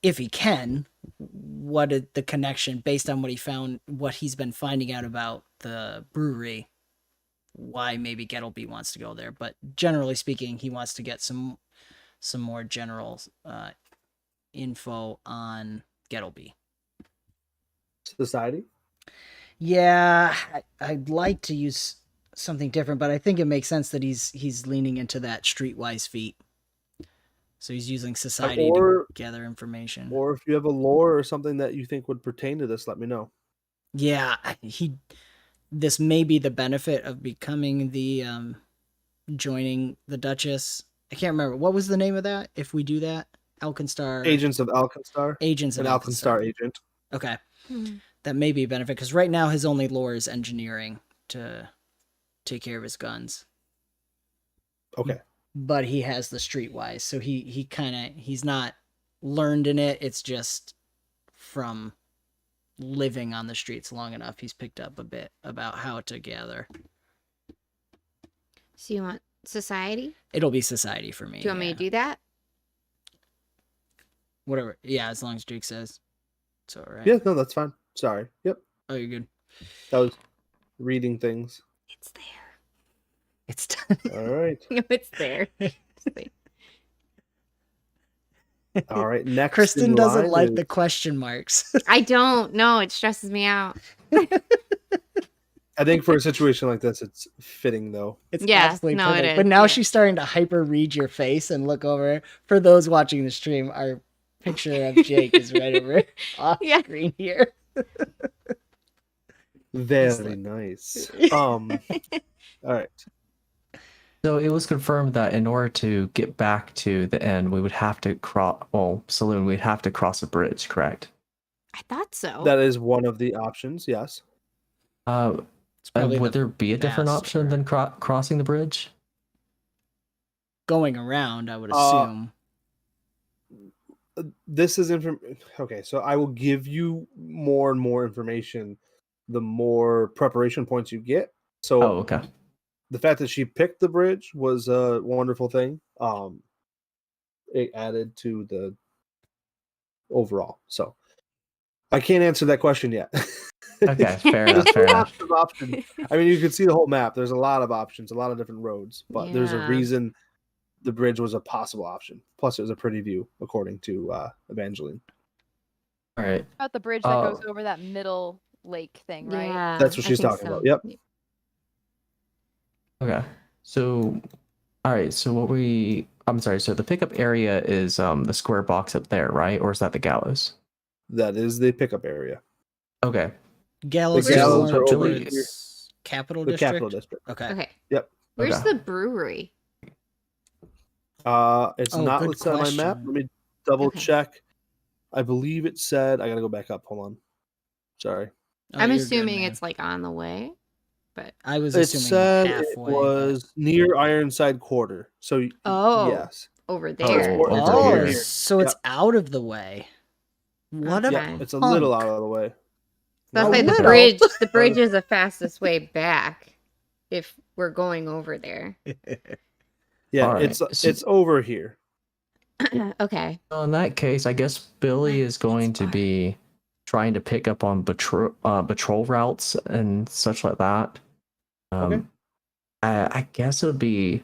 if he can, what is the connection based on what he found, what he's been finding out about the brewery, why maybe 𝒂𝒐𝒏𝒔𝒐𝒓 wants to go there. But generally speaking, he wants to get some more general info on 𝒂𝒐𝒏𝒔𝒐𝒓. Society? Yeah, I'd like to use something different, but I think it makes sense that he's leaning into that streetwise feat. So he's using society to gather information. Or if you have a lore or something that you think would pertain to this, let me know. Yeah, this may be the benefit of becoming the joining the Duchess. I can't remember what was the name of that. If we do that, Alkenstar. Agents of Alkenstar. Agents of An Alkenstar agent. Okay, that may be a benefit because right now his only lore is engineering to take care of his guns. Okay. But he has the streetwise, so he's not learned in it. It's just from living on the streets long enough, he's picked up a bit about how to gather. So you want society? It'll be society for me. Do you want me to do that? Whatever. Yeah, as long as Jake says. It's all right. Yeah, no, that's fine. Sorry. Yep. Oh, you're good. That was reading things. It's there. It's All right. It's there. All right. Next. Kristen in doesn't line like is- the question marks. I don't know. It stresses me out. I think for a situation like this, it's fitting though. It's Yeah, absolutely no, it perfect. is, But now yeah. she's starting to hyper read your face and look over. For those watching the stream, our picture of Jake is right over off Yeah. screen here. Very nice. All right. So it was confirmed that in order to get back to the end, we would have to Saloon, we'd have to cross a bridge, correct? I thought so. That is one of the options. Yes. It's probably Would the there be a different master. option than crossing the bridge? going around, I would assume. This is okay, so I will give you more and more information the more preparation points you get. So Oh, okay. the fact that she picked the bridge was a wonderful thing. It added to the overall. So I can't answer that question yet. Okay, fair enough, fair enough. Lots of options. I mean, you can see the whole map. There's a lot of options, a lot of different roads, but there's a Yeah. reason the bridge was a possible option. Plus, it was a pretty view, according to Evangeline. All right. About the bridge that goes over that middle lake thing, right? Yeah, That's what I she's think talking so. about. Yep. Okay. So, all right. So I'm sorry. So the pickup area is the square box up there, right? Or is that the gallows? That is the pickup area. Okay. Gallows, The gallows are over towards here. Capital The District. capital district. Okay. Okay. Yep. Where's Okay. the brewery? It's Oh, not good listed on my map. question. Let me double Okay. check. I believe it said. I gotta go back up. Hold on. Sorry. Oh, I'm you're good, assuming man. it's like on the way, but I was It assuming said it halfway. was near Ironside Quarter. So Oh. yes. over Oh, there. over Oh, here. so it's out of the way. What a Okay. Yeah, it's a little punk. out of the way. So I Not said the little. bridge. The bridge is the fastest way back if we're going over there. Yeah, All right. it's over here. Okay. So in that case, I guess Billy is going to be trying to pick up on patrol routes and such like that. Okay. I guess it would be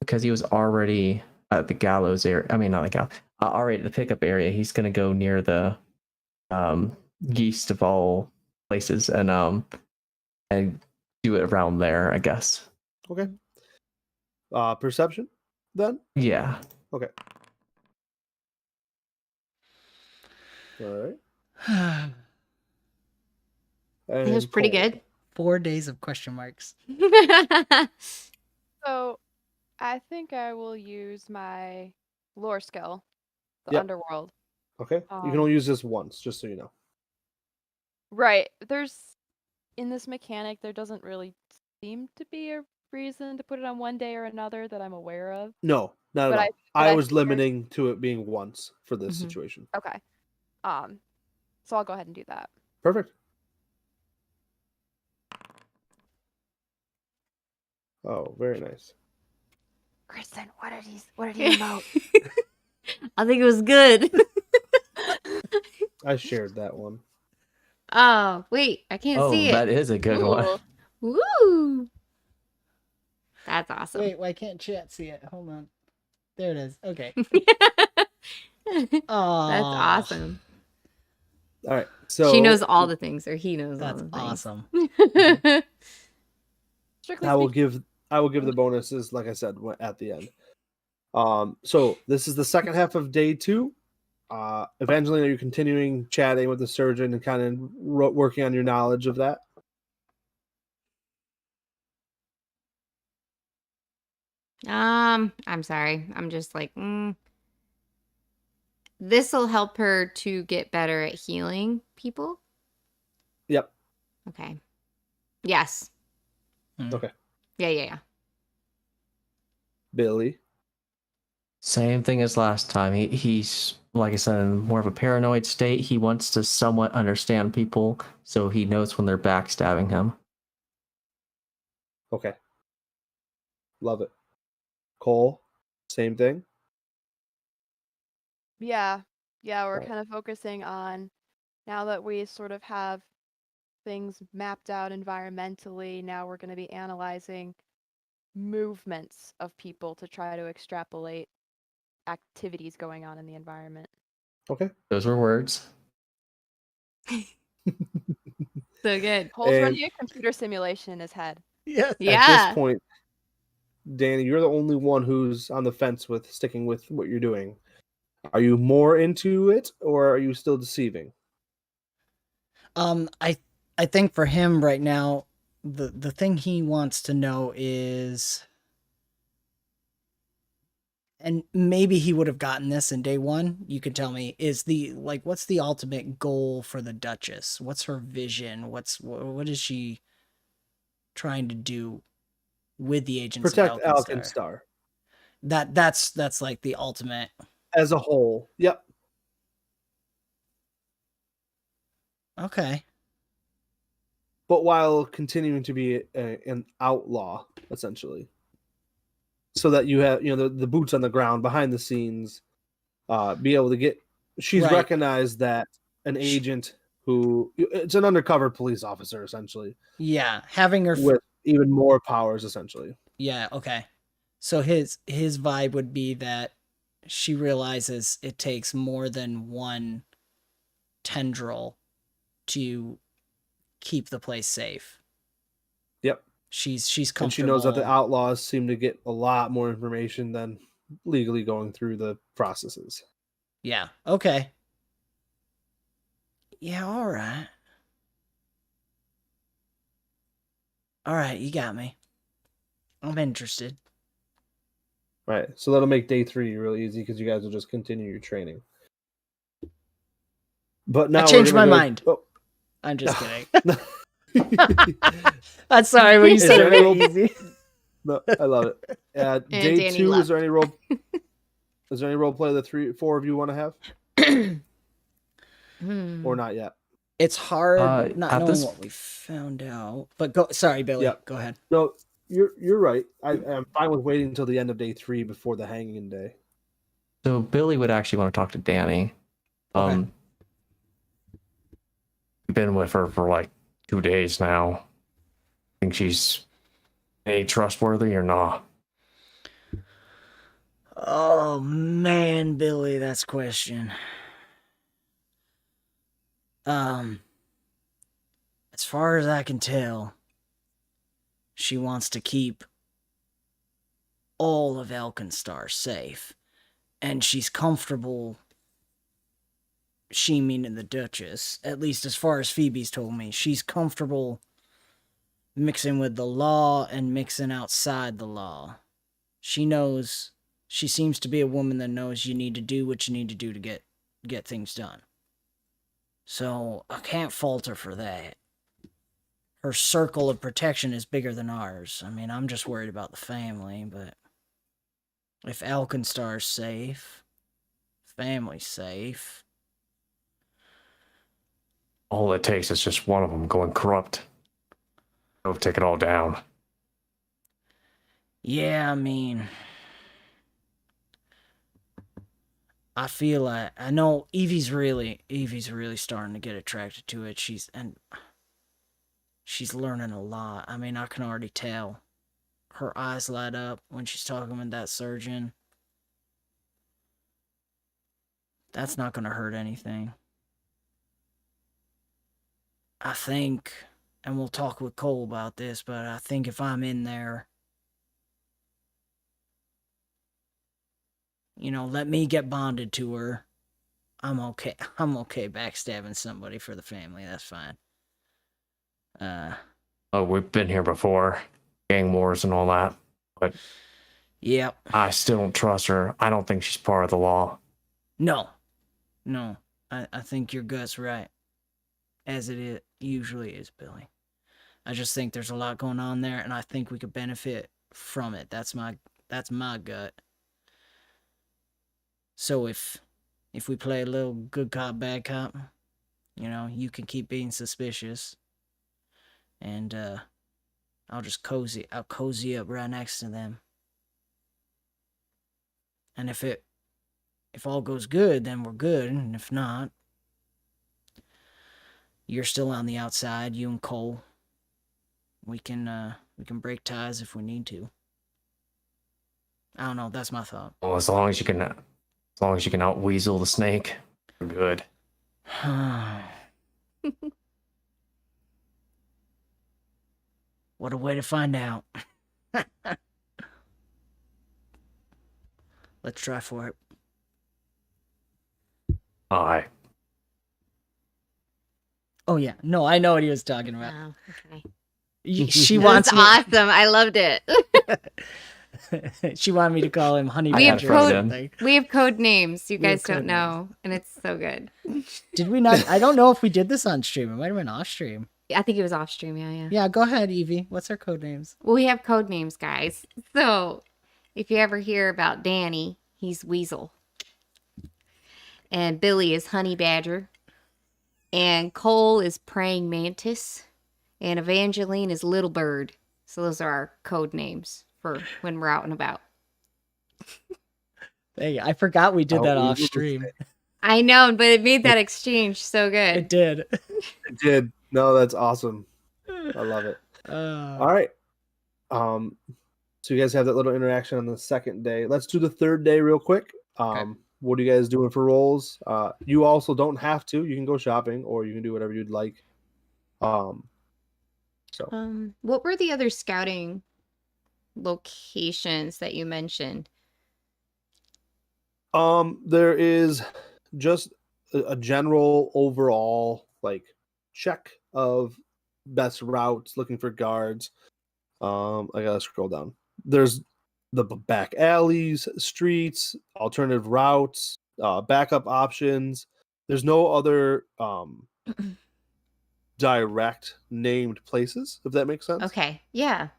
because he was already at the gallows area. I mean, not the gallows. Already at the pickup area. He's going to go near the geese of all places and do it around there, I guess. Okay. Perception, then? Yeah. Okay. All right. It was And pretty Cole. good. 4 days of question marks. So, I think I will use my lore skill, the Yep. underworld. Okay. You can only use this once, just so you know. Right. In this mechanic, there doesn't really seem to be a reason to put it on one day or another that I'm aware of. No, not But at all. but I I was figured- limiting to it being once for this Mhm. situation. Okay. So I'll go ahead and do that. Perfect. Oh, very nice. Kristen, what did he emote? I think it was good. I shared that one. Oh, wait, I can't see that it. is a good one. Woo! That's awesome. Wait, why can't chat see it? Hold on. There it is. Okay. That's awesome. All right. So She knows all the things, or he knows all That's the things. awesome. Strictly I will speaking, give the bonuses, like I said, at the end. So this is the second half of day 2. Evangeline, are you continuing chatting with the surgeon and kind of working on your knowledge of that? I'm sorry. I'm just like, This will help her to get better at healing people. Yep. Okay. Yes. Okay. Yeah. Billy. Same thing as last time. He's, like I said, in more of a paranoid state. He wants to somewhat understand people, so he knows when they're backstabbing him. Okay. Love it. Cole, same thing. yeah, we're Right. kind of focusing on now that we sort of have things mapped out environmentally. Now we're going to be analyzing movements of people to try to extrapolate activities going on in the environment. Okay. Those were words. So good. Cole's And running a computer simulation in his head. Yes. Yeah. at this point, Danny, you're the only one who's on the fence with sticking with what you're doing. Are you more into it, or are you still deceiving? I think for him right now, the thing he wants to know is, and maybe he would have gotten this in day 1. You could tell me, is what's the ultimate goal for the Duchess? What's her vision? What is she trying to do with the agents Protect of Alkenstar? Alkenstar That's like the ultimate. as a whole. Yep. Okay. But while continuing to be an outlaw, essentially, so that you have the boots on the ground, behind the scenes, be able to get. She's Right. recognized that an agent it's an undercover police officer, essentially, Yeah, having her with even more powers, essentially. Yeah, okay. So his vibe would be that she realizes it takes more than one tendril to keep the place safe. Yep. She's And she comfortable. knows that the outlaws seem to get a lot more information than legally going through the processes. Yeah, okay. Yeah, all right. All right, you got me. I'm interested. Right. So that'll make day 3 really easy because you guys will just continue your training. But now I changed my we're gonna mind. Oh. I'm just kidding. I'm sorry when you Is said there it any really easy. No, I love it. Day Danny 2, left. is there any role play the 4 of you want to have? Or not yet? It's hard not at knowing this- what we found out. But sorry, Billy. Yeah. Go ahead. No, you're right. I'm fine with waiting until the end of day 3 before the hanging day. So Billy would actually want to talk to Danny. Okay. Been with her for like 2 days now. Think she's trustworthy or not? Oh man, Billy, that's a question. As far as I can tell, she wants to keep all of Alkenstar safe. And she's comfortable, she meaning the Duchess, at least as far as Phoebe's told me, she's comfortable mixing with the law and mixing outside the law. She seems to be a woman that knows you need to do what you need to do to get things done. So I can't fault her for that. Her circle of protection is bigger than ours. I mean, I'm just worried about the family, but if Alkenstar's safe, family's safe. All it takes is just one of them going corrupt. It'll take it all down. Yeah, I mean, I feel like, I know Evie's really starting to get attracted to it. She's learning a lot. I mean, I can already tell. Her eyes light up when she's talking with that surgeon. That's not going to hurt anything. I think, and we'll talk with Cole about this, but I think if I'm in there, you know, let me get bonded to her. I'm okay. I'm okay backstabbing somebody for the family. That's fine. Oh, we've been here before. Gang wars and all that. But yep. I still don't trust her. I don't think she's part of the law. No. I think your gut's right. As it usually is, Billy. I just think there's a lot going on there, and I think we could benefit from it. That's my gut. So if we play a little good cop, bad cop, you know, you can keep being suspicious. And I'll cozy up right next to them. And if all goes good, then we're good. And if not, you're still on the outside, you and Cole. We can break ties if we need to. I don't know, that's my thought. Well, as long as you can out-weasel the snake, we're good. What a way to find out. Let's try for it. Aye. Oh yeah, no, I know what he was talking about. Oh, okay. She wants me... awesome. I loved it. She wanted me to call him Honey We have Badger. We have code names you guys don't know, and it's so good. Did we not? I don't know if we did this on stream. It might have been off stream. I think it was off stream, yeah. Yeah, go ahead, Evie. What's our code names? Well, we have code names, guys. So, if you ever hear about Danny, he's Weasel. And Billy is Honey Badger. And Cole is Praying Mantis. And Evangeline is Little Bird. So those are our code names for when we're out and about. Hey, I forgot we did that off stream. I know, but it made that exchange so good. It did. It did. No, that's awesome. I love it. All right. So you guys have that little interaction on the second day. Let's do the third day real quick. Okay. What are you guys doing for rolls? You also don't have to. You can go shopping or you can do whatever you'd like. What were the other scouting locations that you mentioned? There is just a general overall like check of best routes, looking for guards. I gotta scroll down. There's the back alleys, streets, alternative routes, backup options. There's no other direct named places, if that makes sense. Okay, yeah.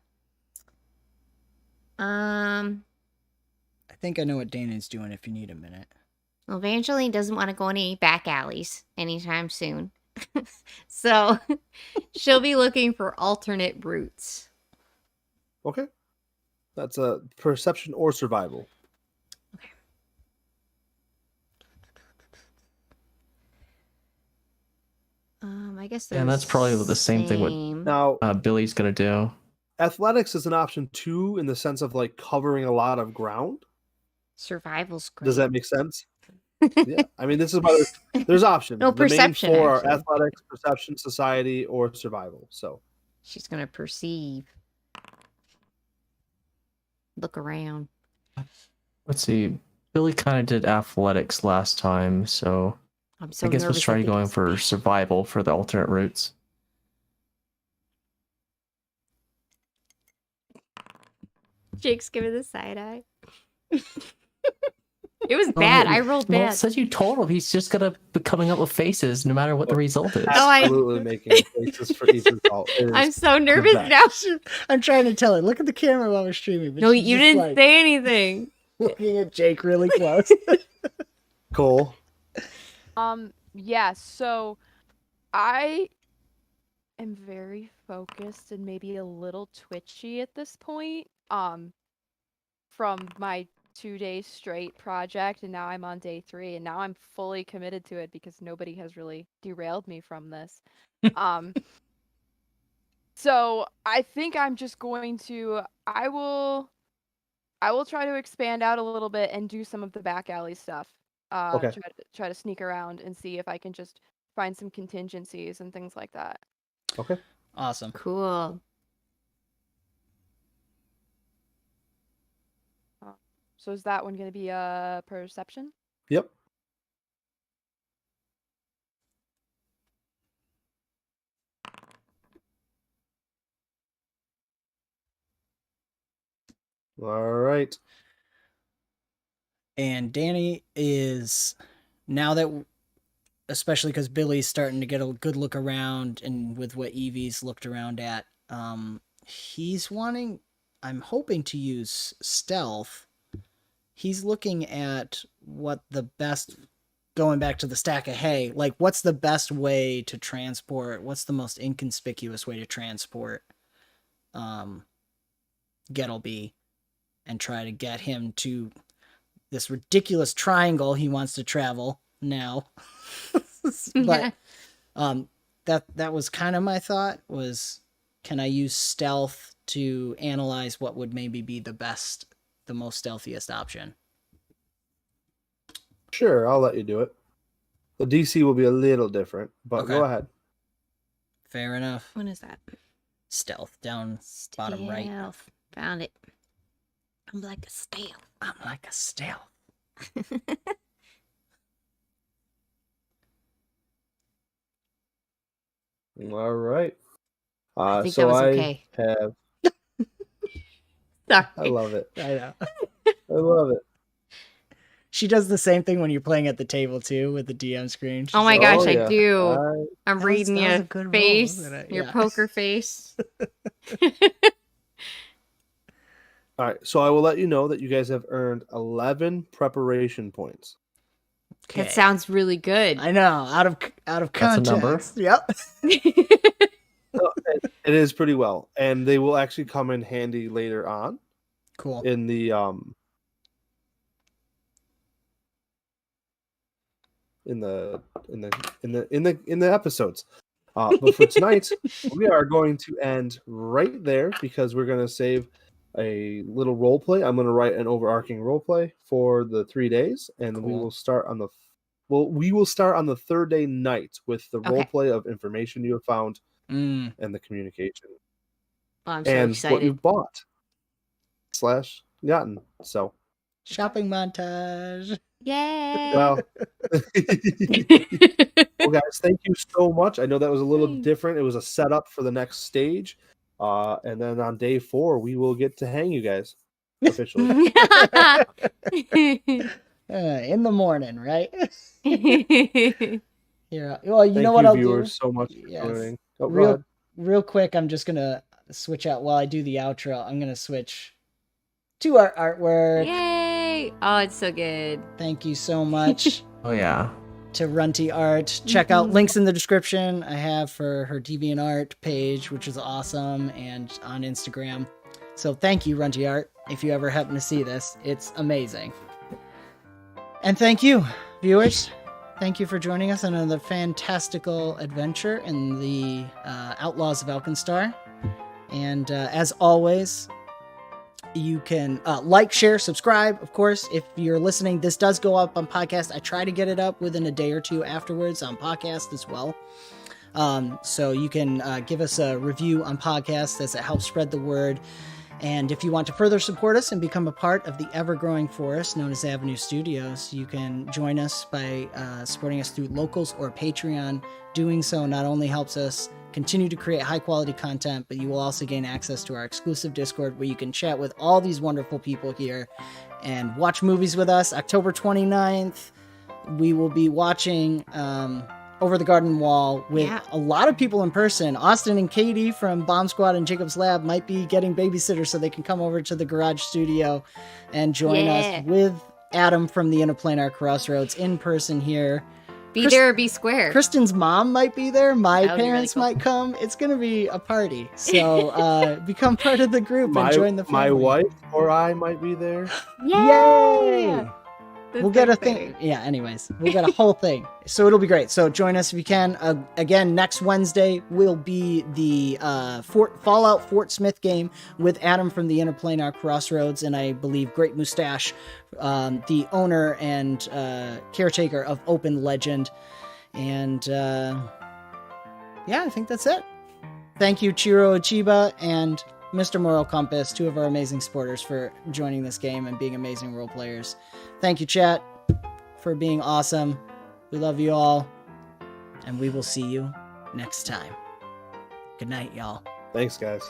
I think I know what Dana's doing if you need a minute. Well, Evangeline doesn't want to go any back alleys anytime soon. So she'll be looking for alternate routes. Okay. That's a perception or survival. Okay. I guess and that's probably the same thing with now Billy's gonna do. Athletics is an option too, in the sense of like covering a lot of ground. Survival's great. Does that make sense? Yeah, I mean, this is why there's options. No, the perception, main four actually. are athletics, perception, society, or survival. So she's gonna perceive. look around. Let's see. Billy kind of did athletics last time, so I'm so I guess let's nervous. try I think going it's for bad. survival for the alternate routes. Jake's giving the side eye. It was Oh, bad. no, I rolled well, bad. since you told him, he's just gonna be coming up with faces no matter what the result is. Oh, Absolutely making faces for each result. It is I'm so the nervous best. now. I'm trying to tell her, look at the camera while we're streaming. But No, she's you just, didn't like, say anything. looking at Jake really close. Cole. Yeah, so I am very focused and maybe a little twitchy at this point. From my 2 days straight project, and now I'm on day 3, and now I'm fully committed to it because nobody has really derailed me from this. So I think I'm just going to I will try to expand out a little bit and do some of the back alley stuff. Okay. Try to sneak around and see if I can just find some contingencies and things like that. Okay. Awesome. Cool. So is that one going to be a perception? Yep. All right. And Danny is, now that, especially because Billy's starting to get a good look around, and with what Evie's looked around at, he's wanting, I'm hoping to use stealth. He's looking at what the best, going back to the stack of hay, like what's the best way to transport, what's the most inconspicuous way to transport 𝒂𝒐𝒏𝒄𝒂, and try to get him to this ridiculous triangle he wants to travel now. But that was kind of my thought, was, can I use stealth to analyze what would maybe be the most stealthiest option? Sure, I'll let you do it. The DC will be a little different, but go Okay. ahead. Fair enough. What is that? Stealth, down bottom right. Stealth. Found it. I'm like a stealth. I'm like a stealth. All right. I think So that was I okay. have. Sorry. I love it. I know. I love it. She does the same thing when you're playing at the table too, with the DM screen. She's Oh my like, gosh, yeah. I do. I'm That was- reading that was your a good roll, face, wasn't it? your Yeah. poker face. All right. So I will let you know that you guys have earned 11 preparation points. Okay. That sounds really good. I know, out of That's a context. number. Yep. It is pretty well, and they will actually come in handy later on Cool. in the episodes. But for tonight, we are going to end right there because we're going to save a little role play. I'm going to write an overarching role play for the 3 days, and we Cool. will start on the the third day night with the role Okay. play of information you have found Mm. and the communication Well, I'm so and what you excited. bought / gotten. So, Shopping montage. Yay! well, well, guys, thank you so much. I know that was a little Thanks. different. It was a setup for the next stage. And then on day 4, we will get to hang you guys officially. In the morning, right? Okay. Yeah. Well, you Thank know what you, I'll viewers, do? so much Yes. for joining. Oh, go Real, ahead. real quick, I'm just gonna switch out while I do the outro. I'm gonna switch to our artwork. Yay! Oh, it's so good. Thank you so much Oh yeah. to Runty Art. Check out links in the description I have for her DeviantArt page, which is awesome, and on Instagram. So thank you, Runty Art. If you ever happen to see this, it's amazing. And thank you, viewers. Thank you for joining us on another fantastical adventure in the Outlaws of Alkenstar. And as always, you can like, share, subscribe. Of course, if you're listening, this does go up on podcast. I try to get it up within a day or two afterwards on podcast as well. So you can give us a review on podcast as it helps spread the word. And if you want to further support us and become a part of the ever-growing forest known as Avenue Studios, you can join us by supporting us through Locals or Patreon. Doing so not only helps us continue to create high-quality content, but you will also gain access to our exclusive Discord where you can chat with all these wonderful people here and watch movies with us. October 29th, we will be watching Over the Garden Wall with a lot of people in person. Austin and Katie from Bomb Squad and Jacob's Lab might be getting babysitters so they can come over to the garage studio and join us with Adam from the Interplanar Crossroads in person here. Be there or be square. Kristen's mom might be there. My That would be parents really cool. might come. It's going to be a party. So become part of the group and join the family. My wife or I might be there. Yay! The We'll get a thing. thing. Yeah, anyways, we'll get a whole thing. So it'll be great. So join us if you can. Again, next Wednesday will be the Fallout Fort Smith game with Adam from the Interplanar Crossroads and I believe Great Mustache, the owner and caretaker of Open Legend. And yeah, I think that's it. Thank you, Chiruochiba and Mr. Moral Compass, two of our amazing supporters, for joining this game and being amazing role players. Thank you, chat, for being awesome. We love you all, and we will see you next time. Good night, y'all. Thanks, guys.